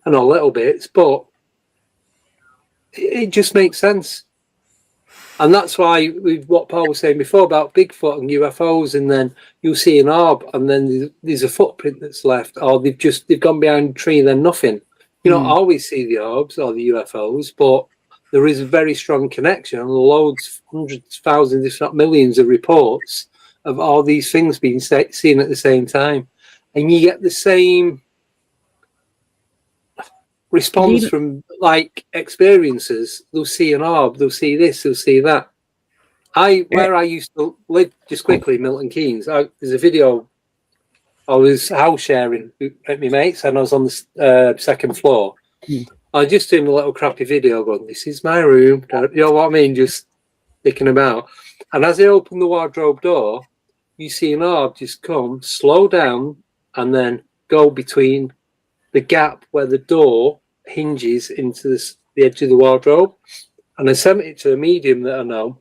I know little bits, but it just makes sense. And that's why, with what Paul was saying before about Bigfoot and UFOs, and then you'll see an orb, and then there's a footprint that's left, or they've gone behind a tree, then nothing. You don't always see the orbs or the UFOs, but there is a very strong connection, and loads, hundreds, thousands, if not millions of reports of all these things being seen at the same time. And you get the same response from like experiences. They'll see an orb, they'll see this, they'll see that. Where I used to live, just quickly, Milton Keynes, there's a video. I was house sharing at my mates, and I was on the second floor. I was just doing a little crappy video going, this is my room, you know what I mean, just thinking about. And as I open the wardrobe door, you see an orb just come, slow down, and then go between the gap where the door hinges into the edge of the wardrobe. And I sent it to a medium that I know,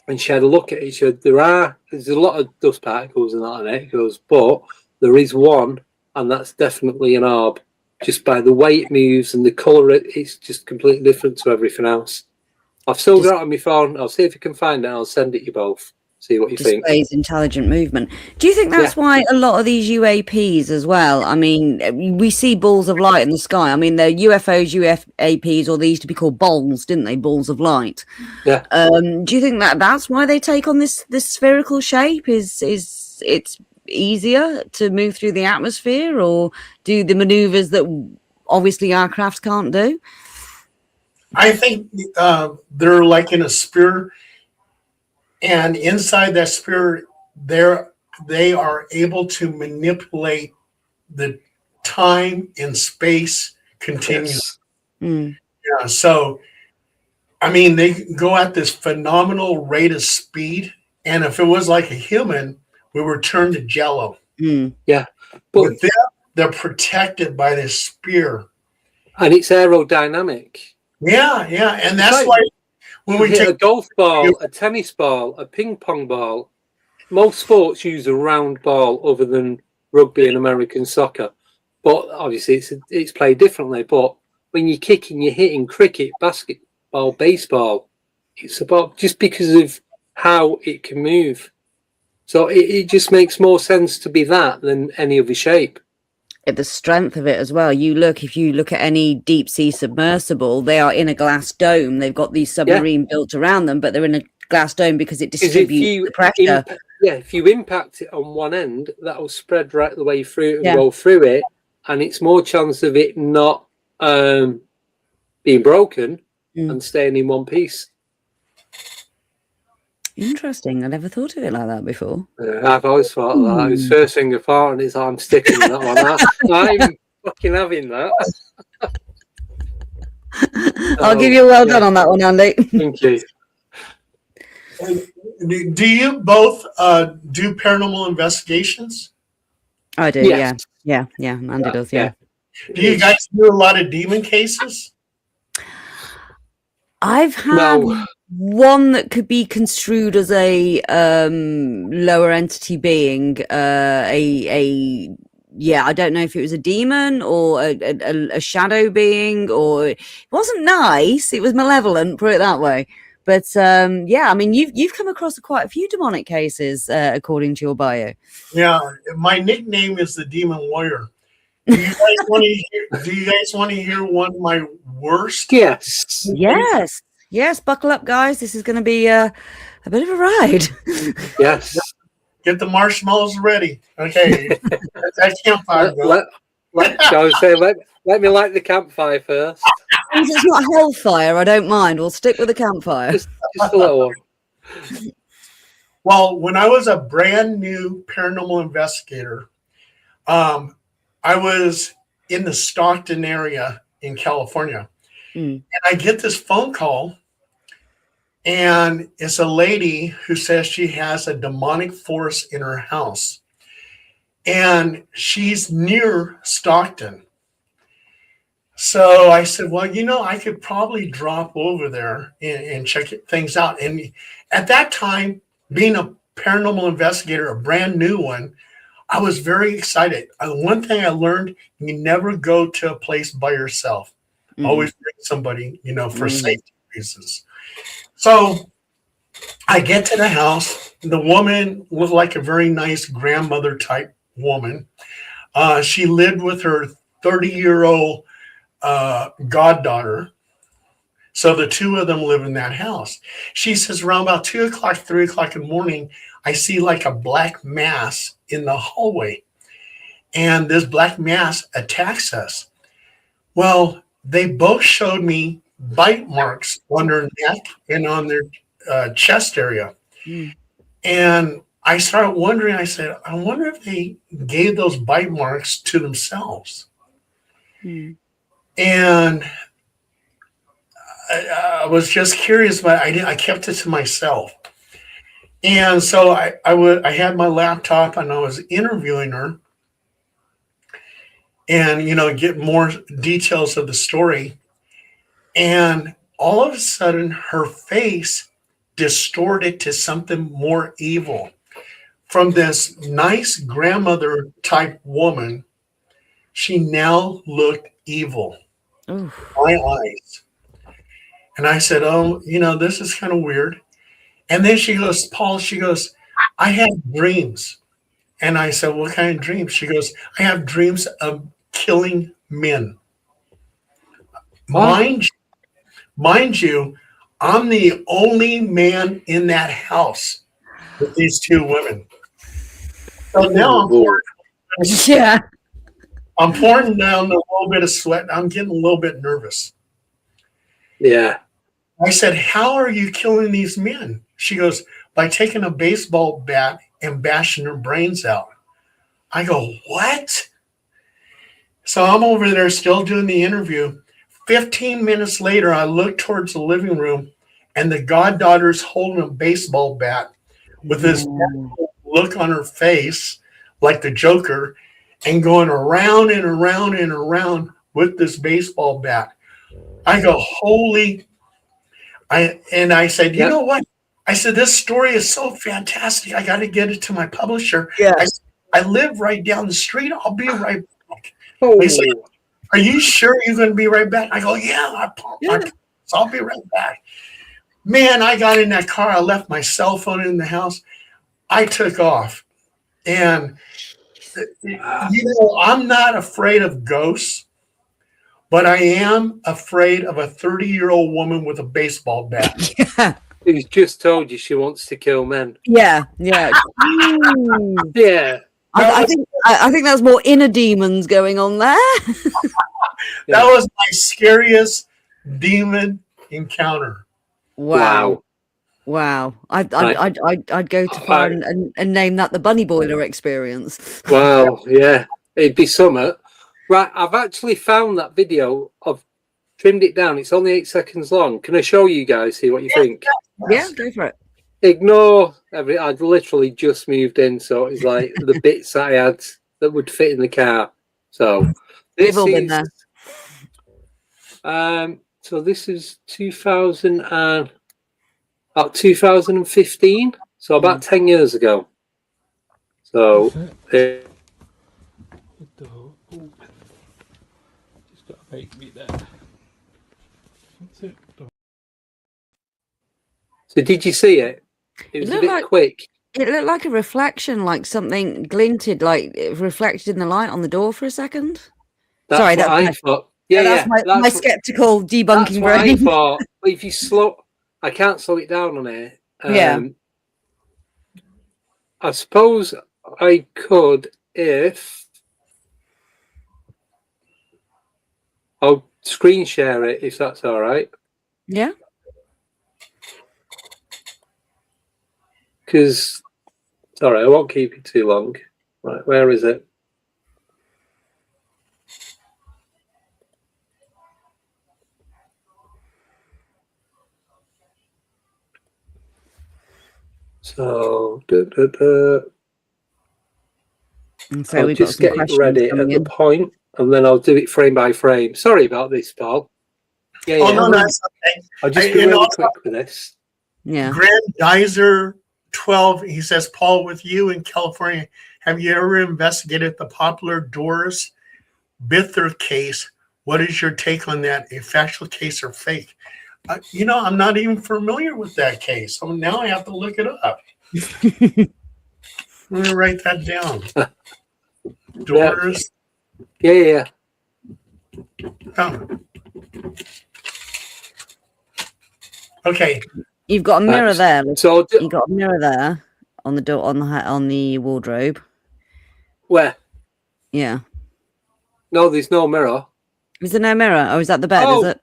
and she had a look at it. She said, there's a lot of dust particles and that on it. It goes, but there is one, and that's definitely an orb. Just by the way it moves and the colour, it's just completely different to everything else. I've still got it on my phone. I'll see if I can find it. I'll send it you both. See what you think. Displays intelligent movement. Do you think that's why a lot of these UAPs as well? I mean, we see balls of light in the sky. I mean, they're UFOs, UAPs, or they used to be called balls, didn't they? Balls of light. Yeah. Do you think that's why they take on this spherical shape? Is it's easier to move through the atmosphere, or do the maneuvers that obviously our crafts can't do? I think they're like in a sphere, and inside that sphere, they are able to manipulate the time and space continuum. Yes. Yeah, so I mean, they go at this phenomenal rate of speed, and if it was like a human, we were turned to jello. Yeah, but with them, they're protected by this spear, and it's aerodynamic. Yeah, and that's why when we take a golf ball, a tennis ball, a ping pong ball, most sports use a round ball other than rugby and American soccer. But obviously, it's played differently. But when you're kicking, you're hitting cricket, basketball, baseball. It's about just because of how it can move. So it just makes more sense to be that than any other shape. The strength of it as well. If you look at any deep sea submersible, they are in a glass dome. They've got these submarine built around them, but they're in a glass dome because it distributes the pressure. If you impact it on one end, that'll spread right the way through and go through it, and it's more chance of it not being broken and staying in one piece. Interesting. I never thought of it like that before. I've always thought of that. It was first thing apart, and it's I'm sticking with that one. I'm fucking having that. I'll give you a well done on that one, Andy. Thank you. Do you both do paranormal investigations? I do, yes. yeah. Andy does, yeah. Do you guys do a lot of demon cases? I've had one that could be construed as a lower entity being, I don't know if it was a demon or a shadow being, or it wasn't nice. It was malevolent, put it that way. But I mean, you've come across quite a few demonic cases, according to your bio. Yeah, my nickname is the Demon Warrior. Do you guys want to hear one of my worst? Yes. Buckle up, guys. This is going to be a bit of a ride. Yes. Get the marshmallows ready. Okay. That's campfire. Let me light the campfire first. If it's not hellfire, I don't mind. We'll stick with the campfire. Just a little one. Well, when I was a brand new paranormal investigator, I was in the Stockton area in California. And I get this phone call, and it's a lady who says she has a demonic force in her house. And she's near Stockton. So I said, well, I could probably drop over there and check things out. And at that time, being a paranormal investigator, a brand new one, I was very excited. One thing I learned, you never go to a place by yourself. Always bring somebody, for safety reasons. So I get to the house. The woman was like a very nice grandmother type woman. She lived with her 30-year-old goddaughter. So the two of them live in that house. She says around about 2 o'clock, 3 o'clock in the morning, I see like a black mass in the hallway. And this black mass attacks us. Well, they both showed me bite marks on their neck and on their chest area. Mm. And I started wondering, I said, I wonder if they gave those bite marks to themselves. Mm. And I was just curious, but I kept it to myself. And so I had my laptop and I was interviewing her and, get more details of the story. And all of a sudden her face distorted to something more evil. From this nice grandmother type woman, she now looked evil. Oof. My eyes. And I said, oh, this is kind of weird. And then she goes, Paul, she goes, I have dreams. And I said, what kind of dreams? She goes, I have dreams of killing men. Mind you, I'm the only man in that house with these two women. So now Yeah. I'm pouring down a little bit of sweat. I'm getting a little bit nervous. Yeah. I said, how are you killing these men? She goes, by taking a baseball bat and bashing their brains out. I go, what? So I'm over there still doing the interview. 15 minutes later, I look towards the living room and the goddaughter's holding a baseball bat with this look on her face like the Joker and going around and around and around with this baseball bat. I go, holy. I said, you know what? I said, this story is so fantastic. I got to get it to my publisher. Yeah. I live right down the street. I'll be right back. Oh. They said, are you sure you're going to be right back? I go, yeah, I'll be right back. Man, I got in that car. I left my cell phone in the house. I took off. And, I'm not afraid of ghosts, but I am afraid of a 30-year-old woman with a baseball bat. Who's just told you she wants to kill men. Yeah. Yeah. I think that's more inner demons going on there. That was my scariest demon encounter. Wow. I'd go to far and name that the bunny boiler experience. Wow, yeah. It'd be summer. Right, I've actually found that video. I've trimmed it down. It's only 8 seconds long. Can I show you guys, see what you think? Yeah, go for it. Ignore I'd literally just moved in, so it's like the bits that I had that would fit in the car. So We've all been there. So this is 2015, so about 10 years ago. So Just got to make me there. That's it. So did you see it? It was a bit quick. It looked like a reflection, like something glinted, like it reflected in the light on the door for a second. That's Sorry, what I thought. Yeah, that's my skeptical debunking brain. I thought. But if you I can't slow it down on here. I suppose I could if I'll screen share it if that's all right. Yeah. Because, sorry, I won't keep it too long. Right, where is it? So, I'll just get it ready at the point, and then I'll do it frame by frame. Sorry about this, Paul. Yeah, no, that's okay. I'll just be really quick with this. Yeah. Grandizer 12, he says, Paul, with you in California, have you ever investigated the popular Doris Bither case? What is your take on that? A factual case or fake? I'm not even familiar with that case. So now I have to look it up. I'm going to write that down. Doors. Yeah. Oh. Okay. You've got a mirror there. So you got a mirror there on the door, on the wardrobe. Where? Yeah. No, there's no mirror. Is there no mirror? Oh, is that the bed? Oh. Is it?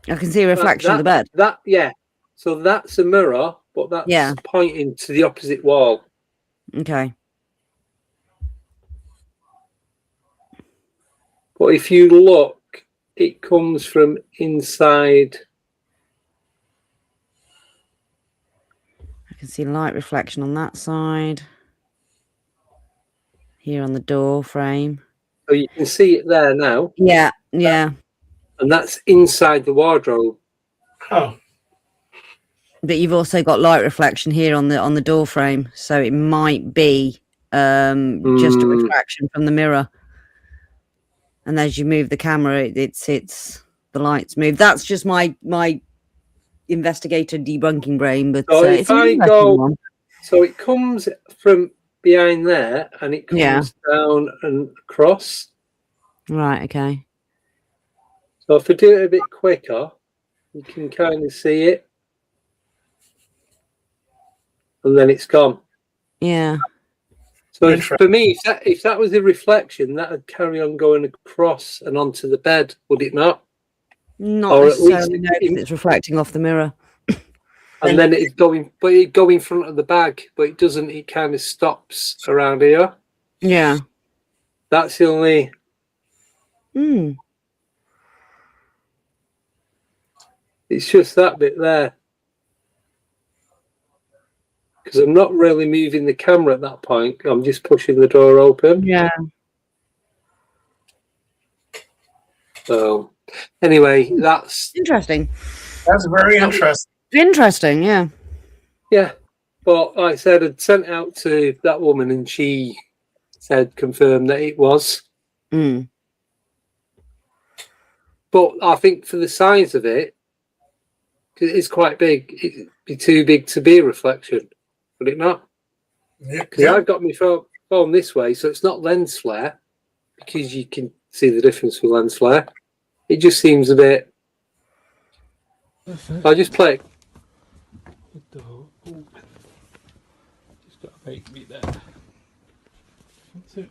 I can see a reflection of the bed. Yeah. So that's a mirror, but that's pointing to the opposite wall. Okay. But if you look, it comes from inside. I can see light reflection on that side. Here on the door frame. So you can see it there now. Yeah. And that's inside the wardrobe. Oh. But you've also got light reflection here on the door frame, so it might be just a refraction from the mirror. And as you move the camera, it's the lights move. That's just my investigator debunking brain. But so if I go, so it comes from behind there, and it comes down and across. Right. Okay. So if I do it a bit quicker, you can kind of see it. And then it's gone. Yeah. So for me, if that was a reflection, that would carry on going across and onto the bed, would it not? Not or necessarily. No, it's reflecting off the mirror. And then it'd go in front of the bag, but it doesn't. It kind of stops around here. Yeah. That's the only. It's just that bit there. Because I'm not really moving the camera at that point. I'm just pushing the door open. Yeah. So, anyway, that's interesting. That's very interesting. Interesting, yeah. Yeah. But like I said, I'd sent out to that woman and she said, confirmed that it was. Mm. But I think for the size of it, 'cause it's quite big, it'd be too big to be a reflection. Would it not? Because I've got my phone this way, so it's not lens flare, because you can see the difference with lens flare. It just seems a bit. I'll just play it. The door open. Just got a big bit there. That's it.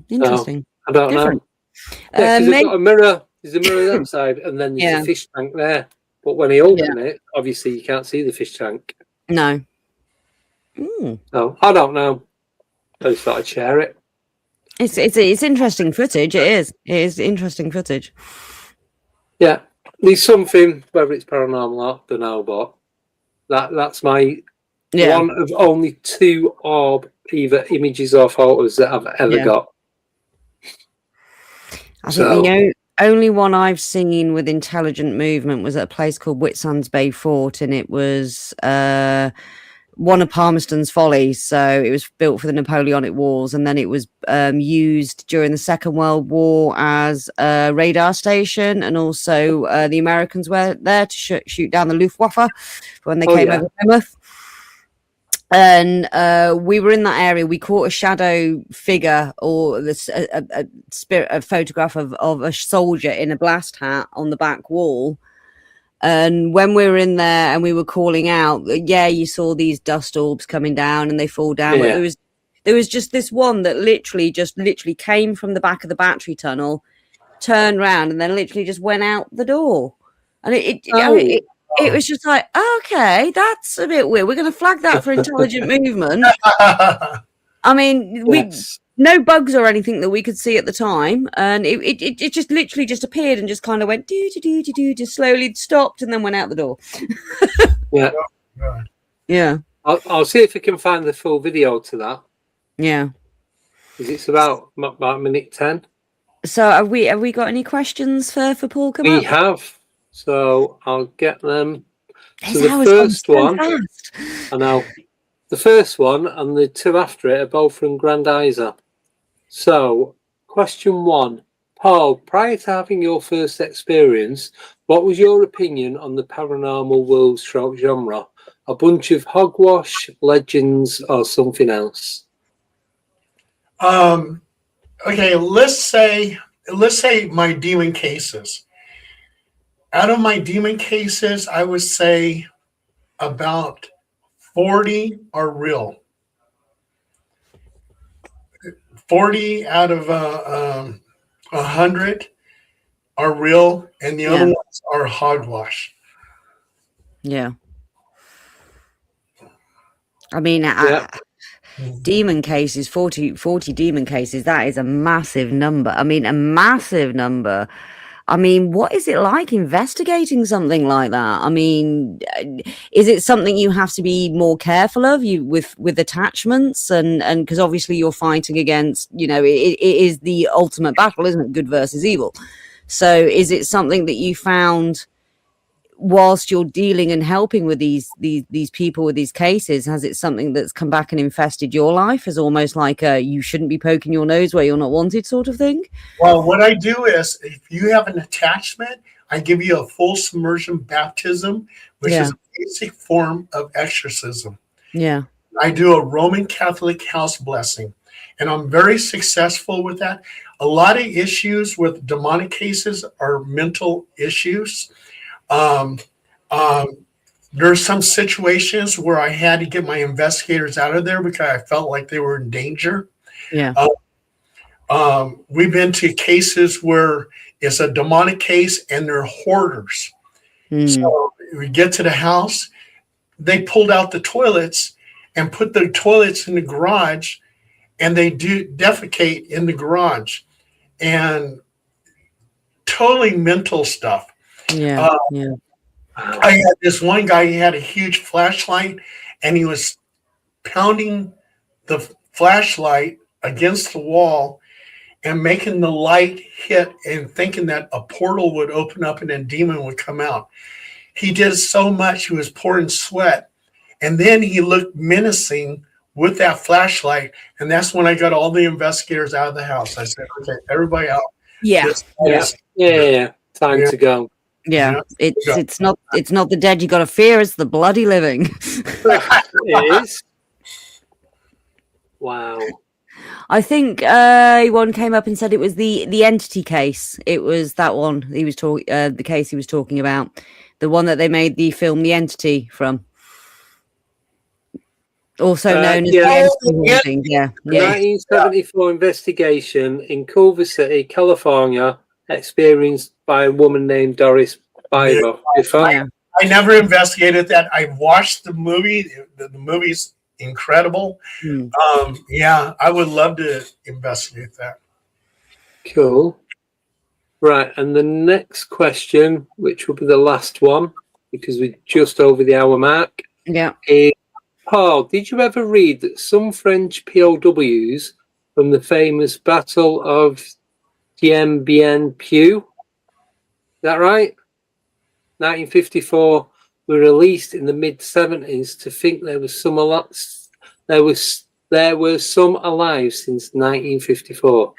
Interesting. I don't know. Yeah, there's got a mirror. There's a mirror that side, and then there's a fish tank there. But when I open it, obviously you can't see the fish tank. No. So I don't know. I just thought I'd share it. It's interesting footage. It is interesting footage. Yeah, there's something, whether it's paranormal or not, don't know, but that's my one of only 2 orb either images or photos that I've ever got. I think the only one I've seen with intelligent movement was at a place called Whitsunds Bay Fort, and it was one of Palmerston's Follies. So it was built for the Napoleonic Wars, and then it was used during the Second World War as a radar station, and also the Americans were there to shoot down the Luftwaffe when they came over Plymouth. And we were in that area. We caught a shadow figure or a photograph of a soldier in a blast hat on the back wall. And when we were in there and we were calling out, you saw these dust orbs coming down and they fall down. But there was just this one that literally came from the back of the battery tunnel, turned around, and then literally just went out the door. And it was just like, okay, that's a bit weird. We're going to flag that for intelligent movement. I mean, no bugs or anything that we could see at the time, and it just literally just appeared and just kind of went just slowly stopped and then went out the door. Yeah. I'll see if we can find the full video to that. Yeah. Because it's about minute 10. So have we got any questions for Paul? We have. So I'll get them. So the first one, I know, the first one and the 2 after it are both from Grandizer. So, question 1: Paul, prior to having your first experience, what was your opinion on the paranormal world stroke genre? A bunch of hogwash, legends, or something else? Okay, let's say my demon cases. Out of my demon cases, I would say about 40 are real. 40 out of 100 are real, and the other ones are hogwash. Yeah. I mean, demon cases, 40 demon cases, that is a massive number. I mean, a massive number. I mean, what is it like investigating something like that? I mean, is it something you have to be more careful of with attachments and because obviously you're fighting against, you know, it is the ultimate battle, isn't it? Good versus evil. So is it something that you found whilst you're dealing and helping with these people with these cases? Has it something that's come back and infested your life as almost like a you shouldn't be poking your nose where you're not wanted sort of thing? Well, what I do is if you have an attachment, I give you a full submersion baptism, which is a basic form of exorcism. Yeah. I do a Roman Catholic house blessing, and I'm very successful with that. A lot of issues with demonic cases are mental issues. There's some situations where I had to get my investigators out of there because I felt like they were in danger. Yeah. We've been to cases where it's a demonic case and they're hoarders. So we get to the house, they pulled out the toilets and put the toilets in the garage, and they do defecate in the garage, and totally mental stuff. Yeah. I had this one guy, he had a huge flashlight, and he was pounding the flashlight against the wall and making the light hit and thinking that a portal would open up and a demon would come out. He did so much, he was pouring sweat. And then he looked menacing with that flashlight. And that's when I got all the investigators out of the house. I said, okay, everybody out. Yeah. Time to go. Yeah, it's not the dead you got to fear; it's the bloody living. It is. Wow. I think one came up and said it was the entity case. It was that one he was talking. The case he was talking about, the one that they made the film The Entity from, also known as the Entity Haunting. Yeah. 1974 investigation in Culver City, California, experienced by a woman named Doris Biver. I never investigated that. I watched the movie. The movie's incredible. I would love to investigate that. Cool. Right, and the next question, which will be the last one, because we're just over the hour mark. Yeah. Paul, did you ever read that some French POWs from the famous Battle of Dien Bien Phu, is that right? 1954, were released in the mid-70s to think there were some alive since 1954.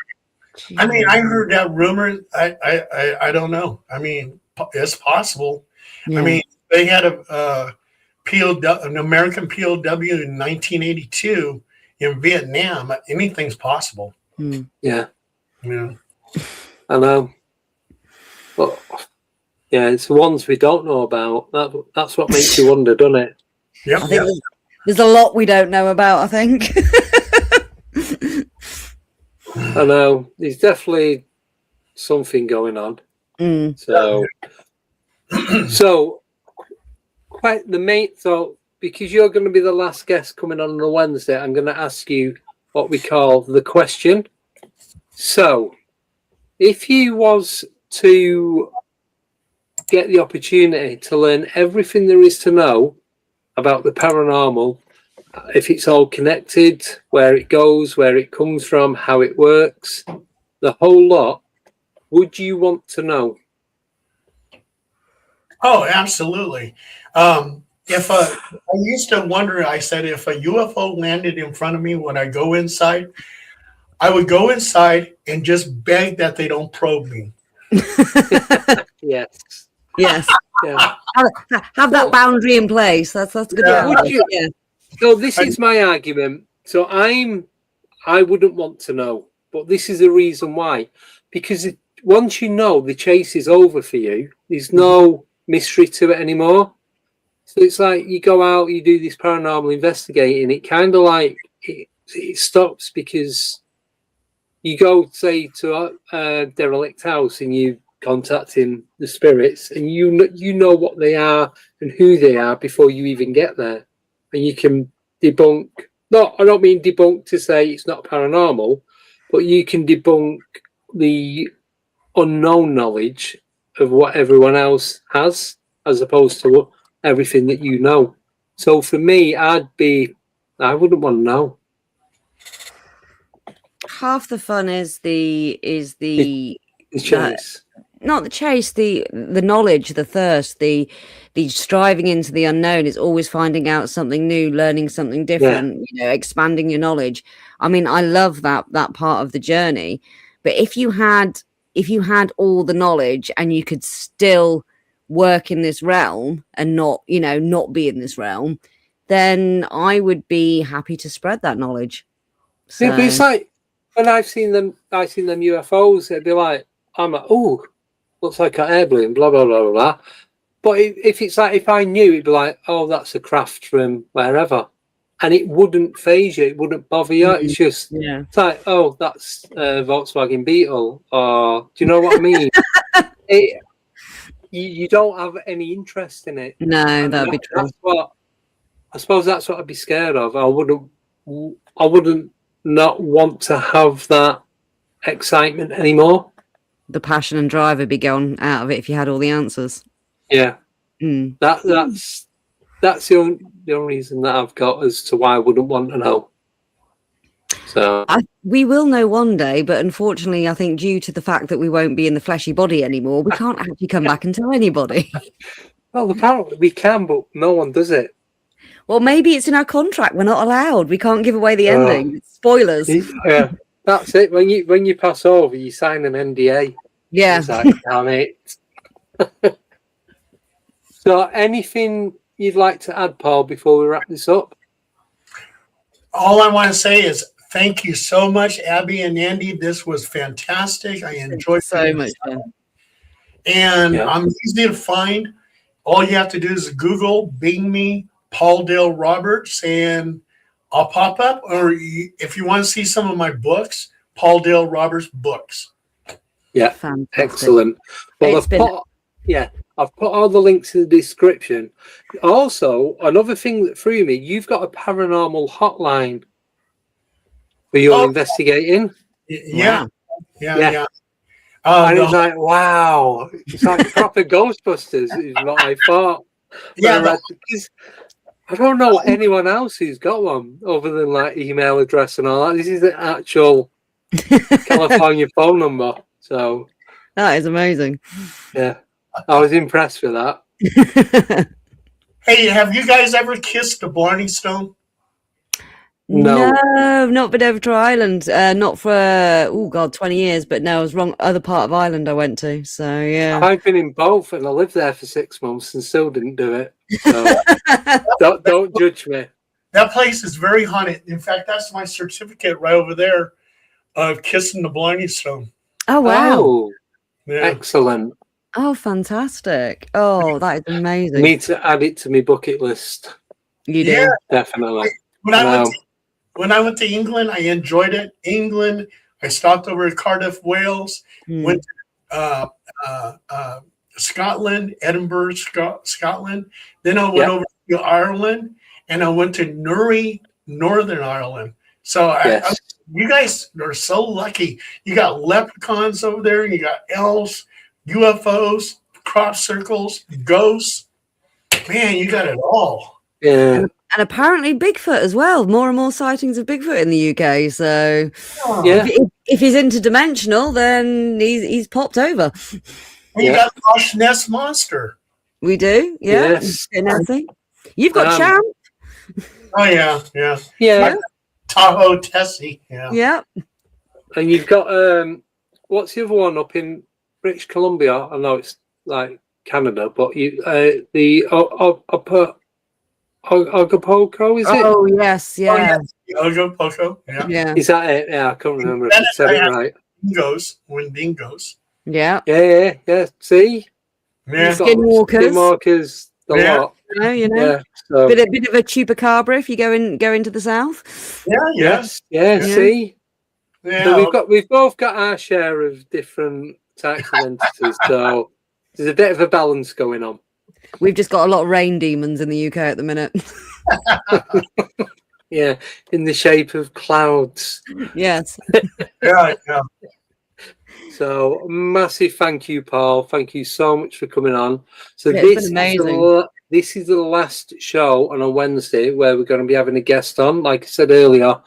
I mean, I heard that rumor. I don't know. I mean, it's possible. Yeah. I mean, they had an American POW in 1982 in Vietnam. Anything's possible. Yeah. I know. But yeah, it's the ones we don't know about. That's what makes you wonder, doesn't it? Yep. I think there's a lot we don't know about, I think. I know. There's definitely something going on. So quite the main. So because you're going to be the last guest coming on a Wednesday, I'm going to ask you what we call the question. So, if you was to get the opportunity to learn everything there is to know about the paranormal, if it's all connected, where it goes, where it comes from, how it works, the whole lot, would you want to know? Oh, absolutely. I used to wonder, I said, if a UFO landed in front of me, would I go inside? I would go inside and just beg that they don't probe me. Yes. Yes. Yeah. Have that boundary in place. That's good. Yeah. Would you? Yeah. So this is my argument. So I wouldn't want to know, but this is the reason why. Because once you know the chase is over for you, there's no mystery to it anymore. So it's like you go out, you do this paranormal investigating, it kind of like it stops because you go, say, to a derelict house and you contacting the spirits, and you know what they are and who they are before you even get there, and you can debunk. No, I don't mean debunk to say it's not paranormal, but you can debunk the unknown knowledge of what everyone else has, as opposed to everything that you know. So for me, I wouldn't want to know. Half the fun is the chase. Not the chase, the knowledge, the thirst, the striving into the unknown. Is always finding out something new, learning something different, expanding your knowledge. I mean, I love that part of the journey. But if you had all the knowledge and you could still work in this realm and not be in this realm, then I would be happy to spread that knowledge. So, Yeah, but it's like when I've seen them UFOs, it'd be like, I'm like, oh, looks like an air balloon, blah, blah, blah, blah, blah. But if it's like, if I knew, it'd be like, oh, that's a craft from wherever. And it wouldn't phase you, it wouldn't bother you. It's just, it's like, oh, that's a Volkswagen Beetle. Or, do you know what I mean? You don't have any interest in it. No, that'd be true. I suppose that's what I'd be scared of. I wouldn't not want to have that excitement anymore. The passion and drive would be gone out of it if you had all the answers. Yeah. That's the only reason that I've got as to why I wouldn't want to know. So we will know one day, but unfortunately, I think due to the fact that we won't be in the fleshy body anymore, we can't actually come back and tell anybody. Well, apparently we can, but no one does it. Well, maybe it's in our contract. We're not allowed. We can't give away the ending. Spoilers. Yeah, that's it. When you pass over, you sign an NDA. Yeah. It's like, damn it. So, anything you'd like to add, Paul, before we wrap this up? All I want to say is thank you so much, Abby and Andy. This was fantastic. I enjoyed so much fun. And I'm easy to find. All you have to do is Google, Bing me, Paul Dale Roberts, and I'll pop up. Or if you want to see some of my books, Paul Dale Roberts books. Yeah, fantastic. Excellent. Well, I've put all the links in the description. Also, another thing that threw me, you've got a paranormal hotline for your investigating. Yeah. And it's like, wow, it's like proper Ghostbusters is what I thought. Yeah, I don't know anyone else who's got one other than like email address and all that. This is the actual California phone number. So that is amazing. Yeah, I was impressed with that. Hey, have you guys ever kissed a Blarney Stone? No, not been over to Ireland. Not for 20 years. But no, I was wrong. Other part of Ireland I went to. So yeah, I've been in both, and I lived there for 6 months and still didn't do it. So don't judge me. That place is very haunted. In fact, that's my certificate right over there of kissing the Blarney Stone. Oh wow! Oh, yeah. Excellent. Oh, fantastic! Oh, that is amazing. Need to add it to my bucket list. You do definitely. When I went to England, I enjoyed it. England, I stopped over at Cardiff, Wales. Went to Scotland, Edinburgh, Scotland. Then I went over to Ireland, and I went to Newry, Northern Ireland. So you guys are so lucky. You got leprechauns over there, and you got elves, UFOs, crop circles, ghosts. Man, you got it all. Yeah. And apparently Bigfoot as well. More and more sightings of Bigfoot in the UK. So if he's interdimensional, then he's popped over. And you got Loch Ness Monster. We do, Yes. You've got Champ. Oh yeah. Yeah. Tahoe Tessie. Yeah. Yeah. And you've got what's the other one up in British Columbia? I know it's like Canada, but you the Ogapoko, is it? Oh yes, yeah, Poco. Yeah. yeah, Is that it? Yeah, I can't remember if I said it right. Bingos. yeah. Yeah. See, Yeah. Skinwalkers. Skinwalkers, the Yeah. lot. You know. Yeah. So Bit of a chupacabra if you go into the south. Yeah. yes, Yeah. see. Yeah. So we've both got our share of different types of entities. So there's a bit of a balance going on. We've just got a lot of rain demons in the UK at the minute. Yeah, in the shape of clouds. Yes. Yeah. So massive thank you, Paul. Thank you so much for coming on. So Yeah, it's been amazing. This is the last show on a Wednesday where we're going to be having a guest on. Like I said earlier,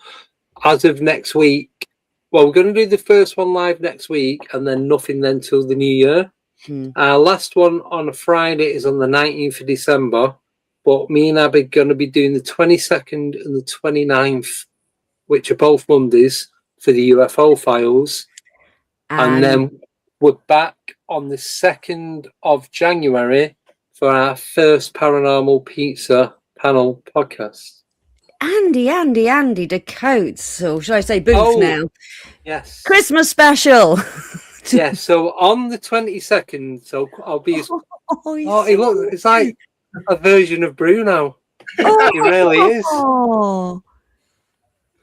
as of next week, well, we're going to do the first one live next week and then nothing then till the new year. Our last one on a Friday is on the 19th of December, but me and Abby are going to be doing the 22nd and the 29th, which are both Mondays, for the UFO files. And then we're back on the 2nd of January for our first Paranormal Pizza panel podcast. Andy Dakotes, or should I say booth now? Yes. Christmas special. Yeah, so on the 22nd, so I'll be... Oh, it's like a version of Bruno. It really is. Oh.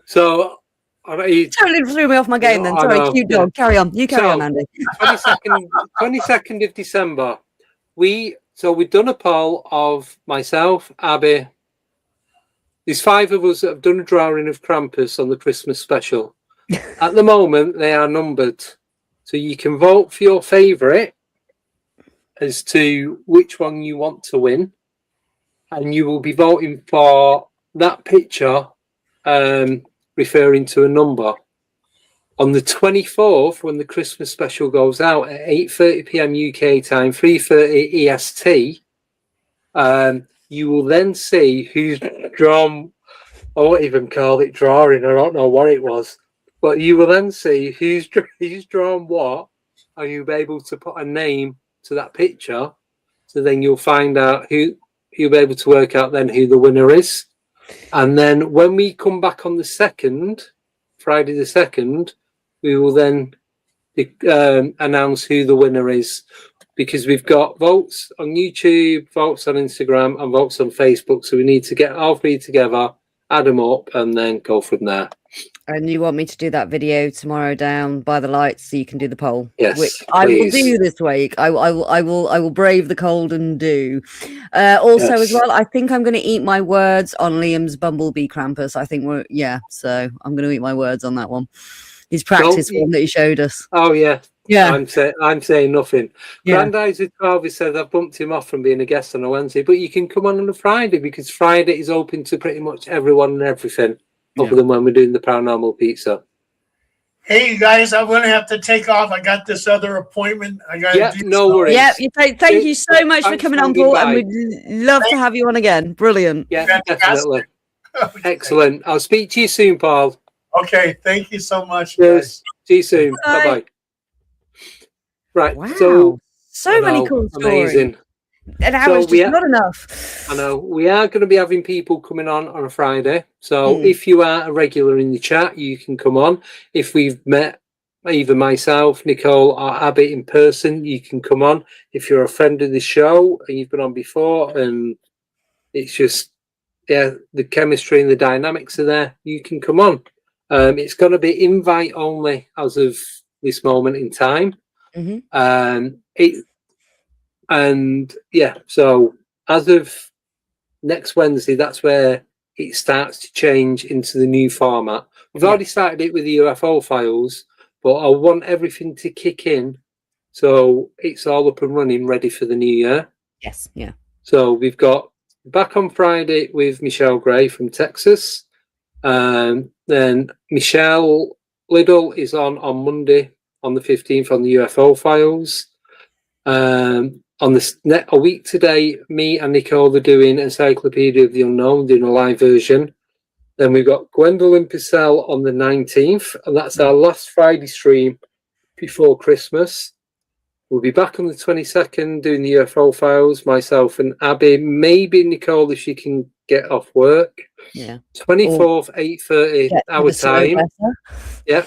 So... You totally threw me off my game then. Sorry, cute dog. Carry on. You carry on, Andy. 22nd of December. We've done a poll of myself, Abby. There's 5 of us that have done a drawing of Krampus on the Christmas special. At the moment, they are numbered. So you can vote for your favourite as to which one you want to win. And you will be voting for that picture referring to a number. On the 24th, when the Christmas special goes out at 8:30 p.m. UK time, 3:30 EST, you will then see who's drawn. I won't even call it drawing. I don't know what it was, but you will then see who's drawn what, and you'll be able to put a name to that picture. So then you'll find out who. You'll be able to work out then who the winner is. And then when we come back on the 2nd, Friday the 2nd, we will then announce who the winner is, because we've got votes on YouTube, votes on Instagram, and votes on Facebook. So we need to get all 3 together, add them up, and then go from there. And you want me to do that video tomorrow down by the lights so you can do the poll? Yes, which please. I will do this week. I will brave the cold and do. Also, as well, I think I'm going to eat my words on Liam's Bumblebee Krampus. I think so I'm going to eat my words on that one. His practice one that he showed us. Oh yeah. Yeah. I'm saying nothing. Yeah. Granddad's with 12, he said I've bumped him off from being a guest on a Wednesday, but you can come on a Friday, because Friday is open to pretty much everyone and everything. Other than when we're doing the Paranormal Pizza. Hey, you guys, I'm going to have to take off. I got this other appointment. I got to do no worries. Yeah, thank you so much for coming on, Paul, and we'd love to have you on again. Brilliant. Yeah, definitely. Excellent. I'll speak to you soon, Paul. Okay, thank you so much. Yes. See you soon. Bye-bye. Right, wow. So many cool stories. Amazing. An hour's just not enough. I know. We are going to be having people coming on a Friday. So if you are a regular in the chat, you can come on. If we've met either myself, Nicole, or Abby in person, you can come on. If you're a friend of the show and you've been on before and it's just, the chemistry and the dynamics are there, you can come on. It's going to be invite only as of this moment in time. So as of next Wednesday, that's where it starts to change into the new format. We've already started it with the UFO files, but I want everything to kick in so it's all up and running, ready for the new year. Yes, yeah. So we've got back on Friday with Michelle Gray from Texas. Then Michelle Liddell is on Monday on the 15th on the UFO files. On a week today, me and Nicole are doing Encyclopedia of the Unknown, doing a live version. Then we've got Gwendolyn Purcell on the 19th, and that's our last Friday stream before Christmas. We'll be back on the 22nd doing the UFO files, myself and Abby, maybe Nicole if she can get off work. Yeah. 24th, 8:30 our time. Yeah.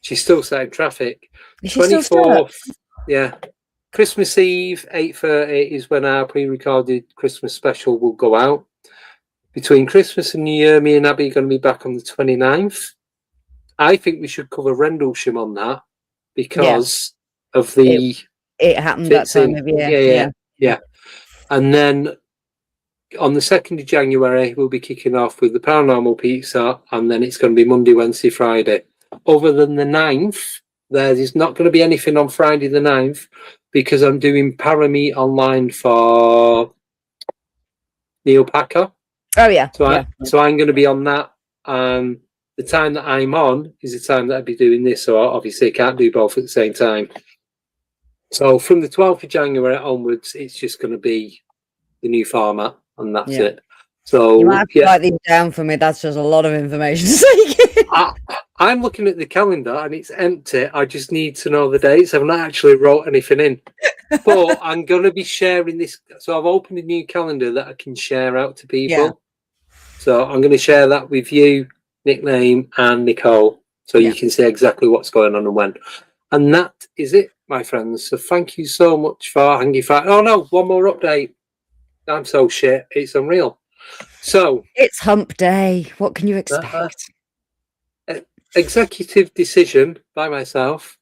She's still sat in traffic. 24th, yeah. Christmas Eve, 8:30 is when our pre-recorded Christmas special will go out. Between Christmas and New Year, me and Abby are going to be back on the 29th. I think we should cover Rendlesham on that because of the... It happened that time of year. Yeah. And then on the 2nd of January, we'll be kicking off with the Paranormal Pizza, and then it's going to be Monday, Wednesday, Friday. Other than the 9th, there's not going to be anything on Friday the 9th because I'm doing Parami online for Neil Packer. Oh, yeah. So I'm going to be on that. The time that I'm on is the time that I'll be doing this. So obviously I can't do both at the same time. So from the 12th of January onwards, it's just going to be the new format, and that's it. So you might have to write these down for me. That's just a lot of information to take. I'm looking at the calendar and it's empty. I just need to know the dates. I've not actually wrote anything in, but I'm going to be sharing this. So I've opened a new calendar that I can share out to people. Yeah. So I'm going to share that with you, Nickname, and Nicole, so you can see exactly what's going on and when. And that is it, my friends. So thank you so much for hanging fire. Oh no, one more update. I'm so shit. It's unreal. So it's hump day. What can you expect? Executive decision by myself.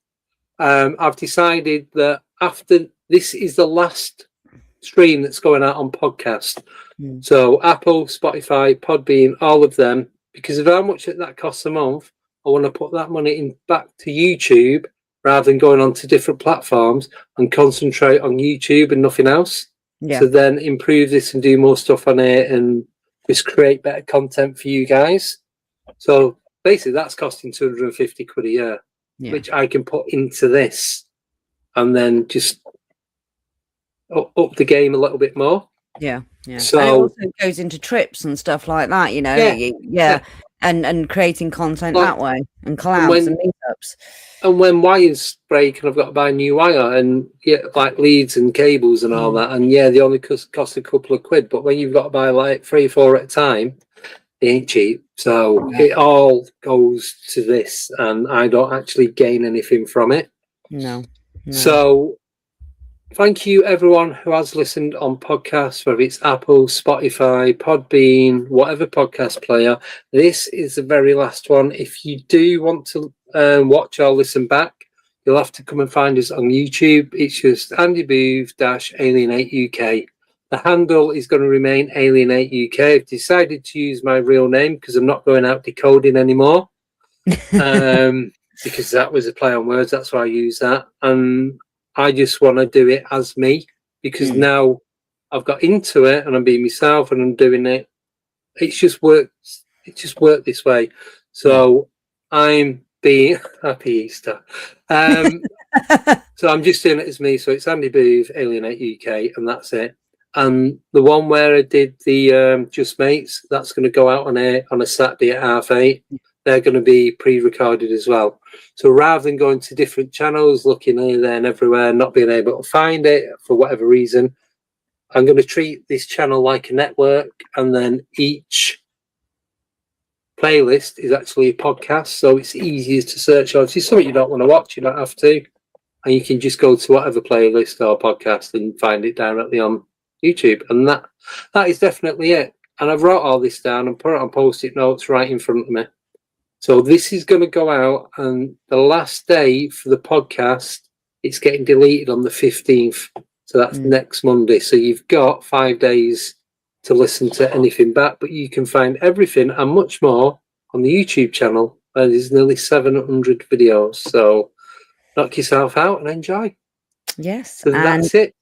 I've decided that after this is the last stream that's going out on podcast. So Apple, Spotify, Podbean, all of them, because of how much that costs a month, I want to put that money in back to YouTube rather than going on to different platforms and concentrate on YouTube and nothing else. Yeah. So then improve this and do more stuff on it and just create better content for you guys. So basically that's costing 250 quid a year, which I can put into this and then just up the game a little bit more. Yeah. So and it also goes into trips and stuff like that, you know. And creating content that way and collabs and meetups. And when wires break and I've got to buy new wire and like leads and cables and all that, and they only cost a couple of quid, but when you've got to buy like 3 or 4 at a time, it ain't cheap. So it all goes to this, and I don't actually gain anything from it. No. So thank you, everyone who has listened on podcasts, whether it's Apple, Spotify, Podbean, whatever podcast player. This is the very last one. If you do want to watch or listen back, you'll have to come and find us on YouTube. It's just Andy Booth -Alienate UK. The handle is going to remain Alienate UK. I've decided to use my real name because I'm not going out decoding anymore. Because that was a play on words. That's why I use that. I just want to do it as me because now I've got into it and I'm being myself and I'm doing it. It's just worked. It just worked this way. So I'm being happy Easter. So I'm just doing it as me. So it's Andy Booth, Alienate UK, and that's it. And the one where I did the Just Mates, that's going to go out on a Saturday at 8:30. They're going to be pre-recorded as well. So rather than going to different channels, looking here, there and everywhere, not being able to find it for whatever reason, I'm going to treat this channel like a network, and then each playlist is actually a podcast, so it's easier to search on. If it's something you don't want to watch, you don't have to, and you can just go to whatever playlist or podcast and find it directly on YouTube. And that is definitely it. And I've wrote all this down and put it on post-it notes right in front of me. So this is going to go out, and the last day for the podcast, it's getting deleted on the 15th. So that's next Monday. So you've got 5 days to listen to anything back, but you can find everything and much more on the YouTube channel, where there's nearly 700 videos. So knock yourself out and enjoy. Yes. So that's it.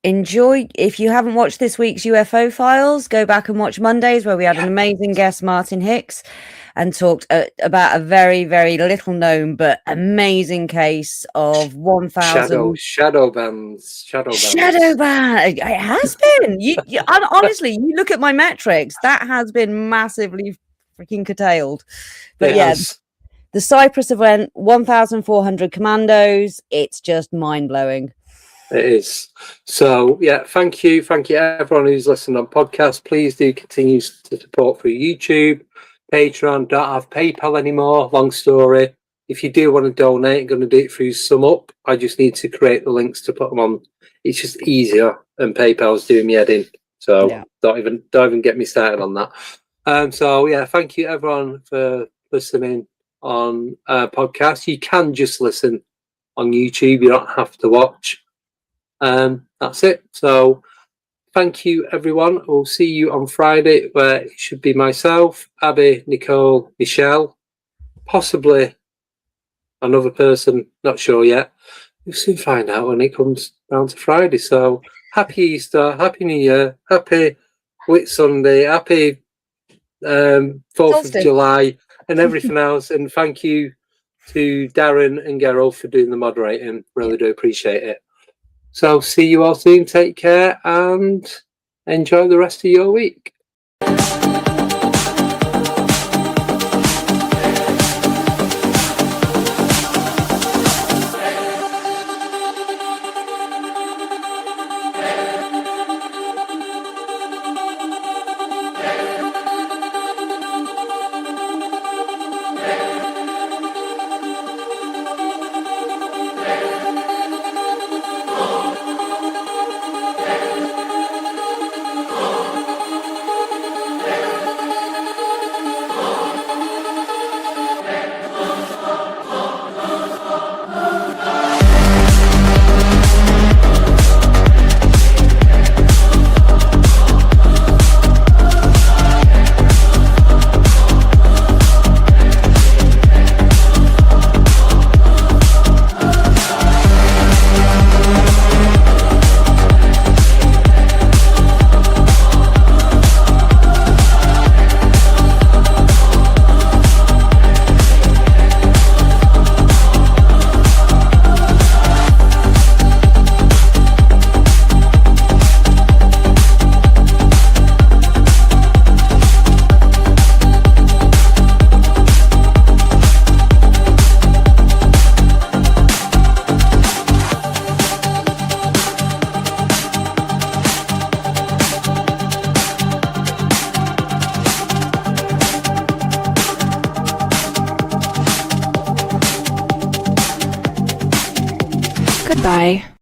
Enjoy. If you haven't watched this week's UFO files, go back and watch Mondays, where we had an amazing guest, Martin Hicks, and talked about a very, very little known but amazing case of 1,000 shadow bands. Shadow band. It has been. Honestly, you look at my metrics. That has been massively freaking curtailed. But It yeah, has. the Cyprus event, 1,400 commandos. It's just mind blowing. It is. So yeah, thank you everyone who's listening on podcast. Please do continue to support through YouTube, Patreon. Don't have PayPal anymore. Long story. If you do want to donate, I'm going to do it through SumUp. I just need to create the links to put them on. It's just easier, and PayPal's doing me head in. So Yeah. don't even get me started on that. So yeah, thank you everyone for listening on podcast. You can just listen on YouTube. You don't have to watch. That's it. So thank you everyone. We'll see you on Friday, where it should be myself, Abby, Nicole, Michelle, possibly another person, not sure yet. We'll soon find out when it comes down to Friday. So happy Easter, happy New Year, happy Whit Sunday, happy 4th of July and everything else. And thank you to Darren and Gerald for doing the moderating. Really do appreciate it. So see you all soon. Take care and enjoy the rest of your week. Goodbye.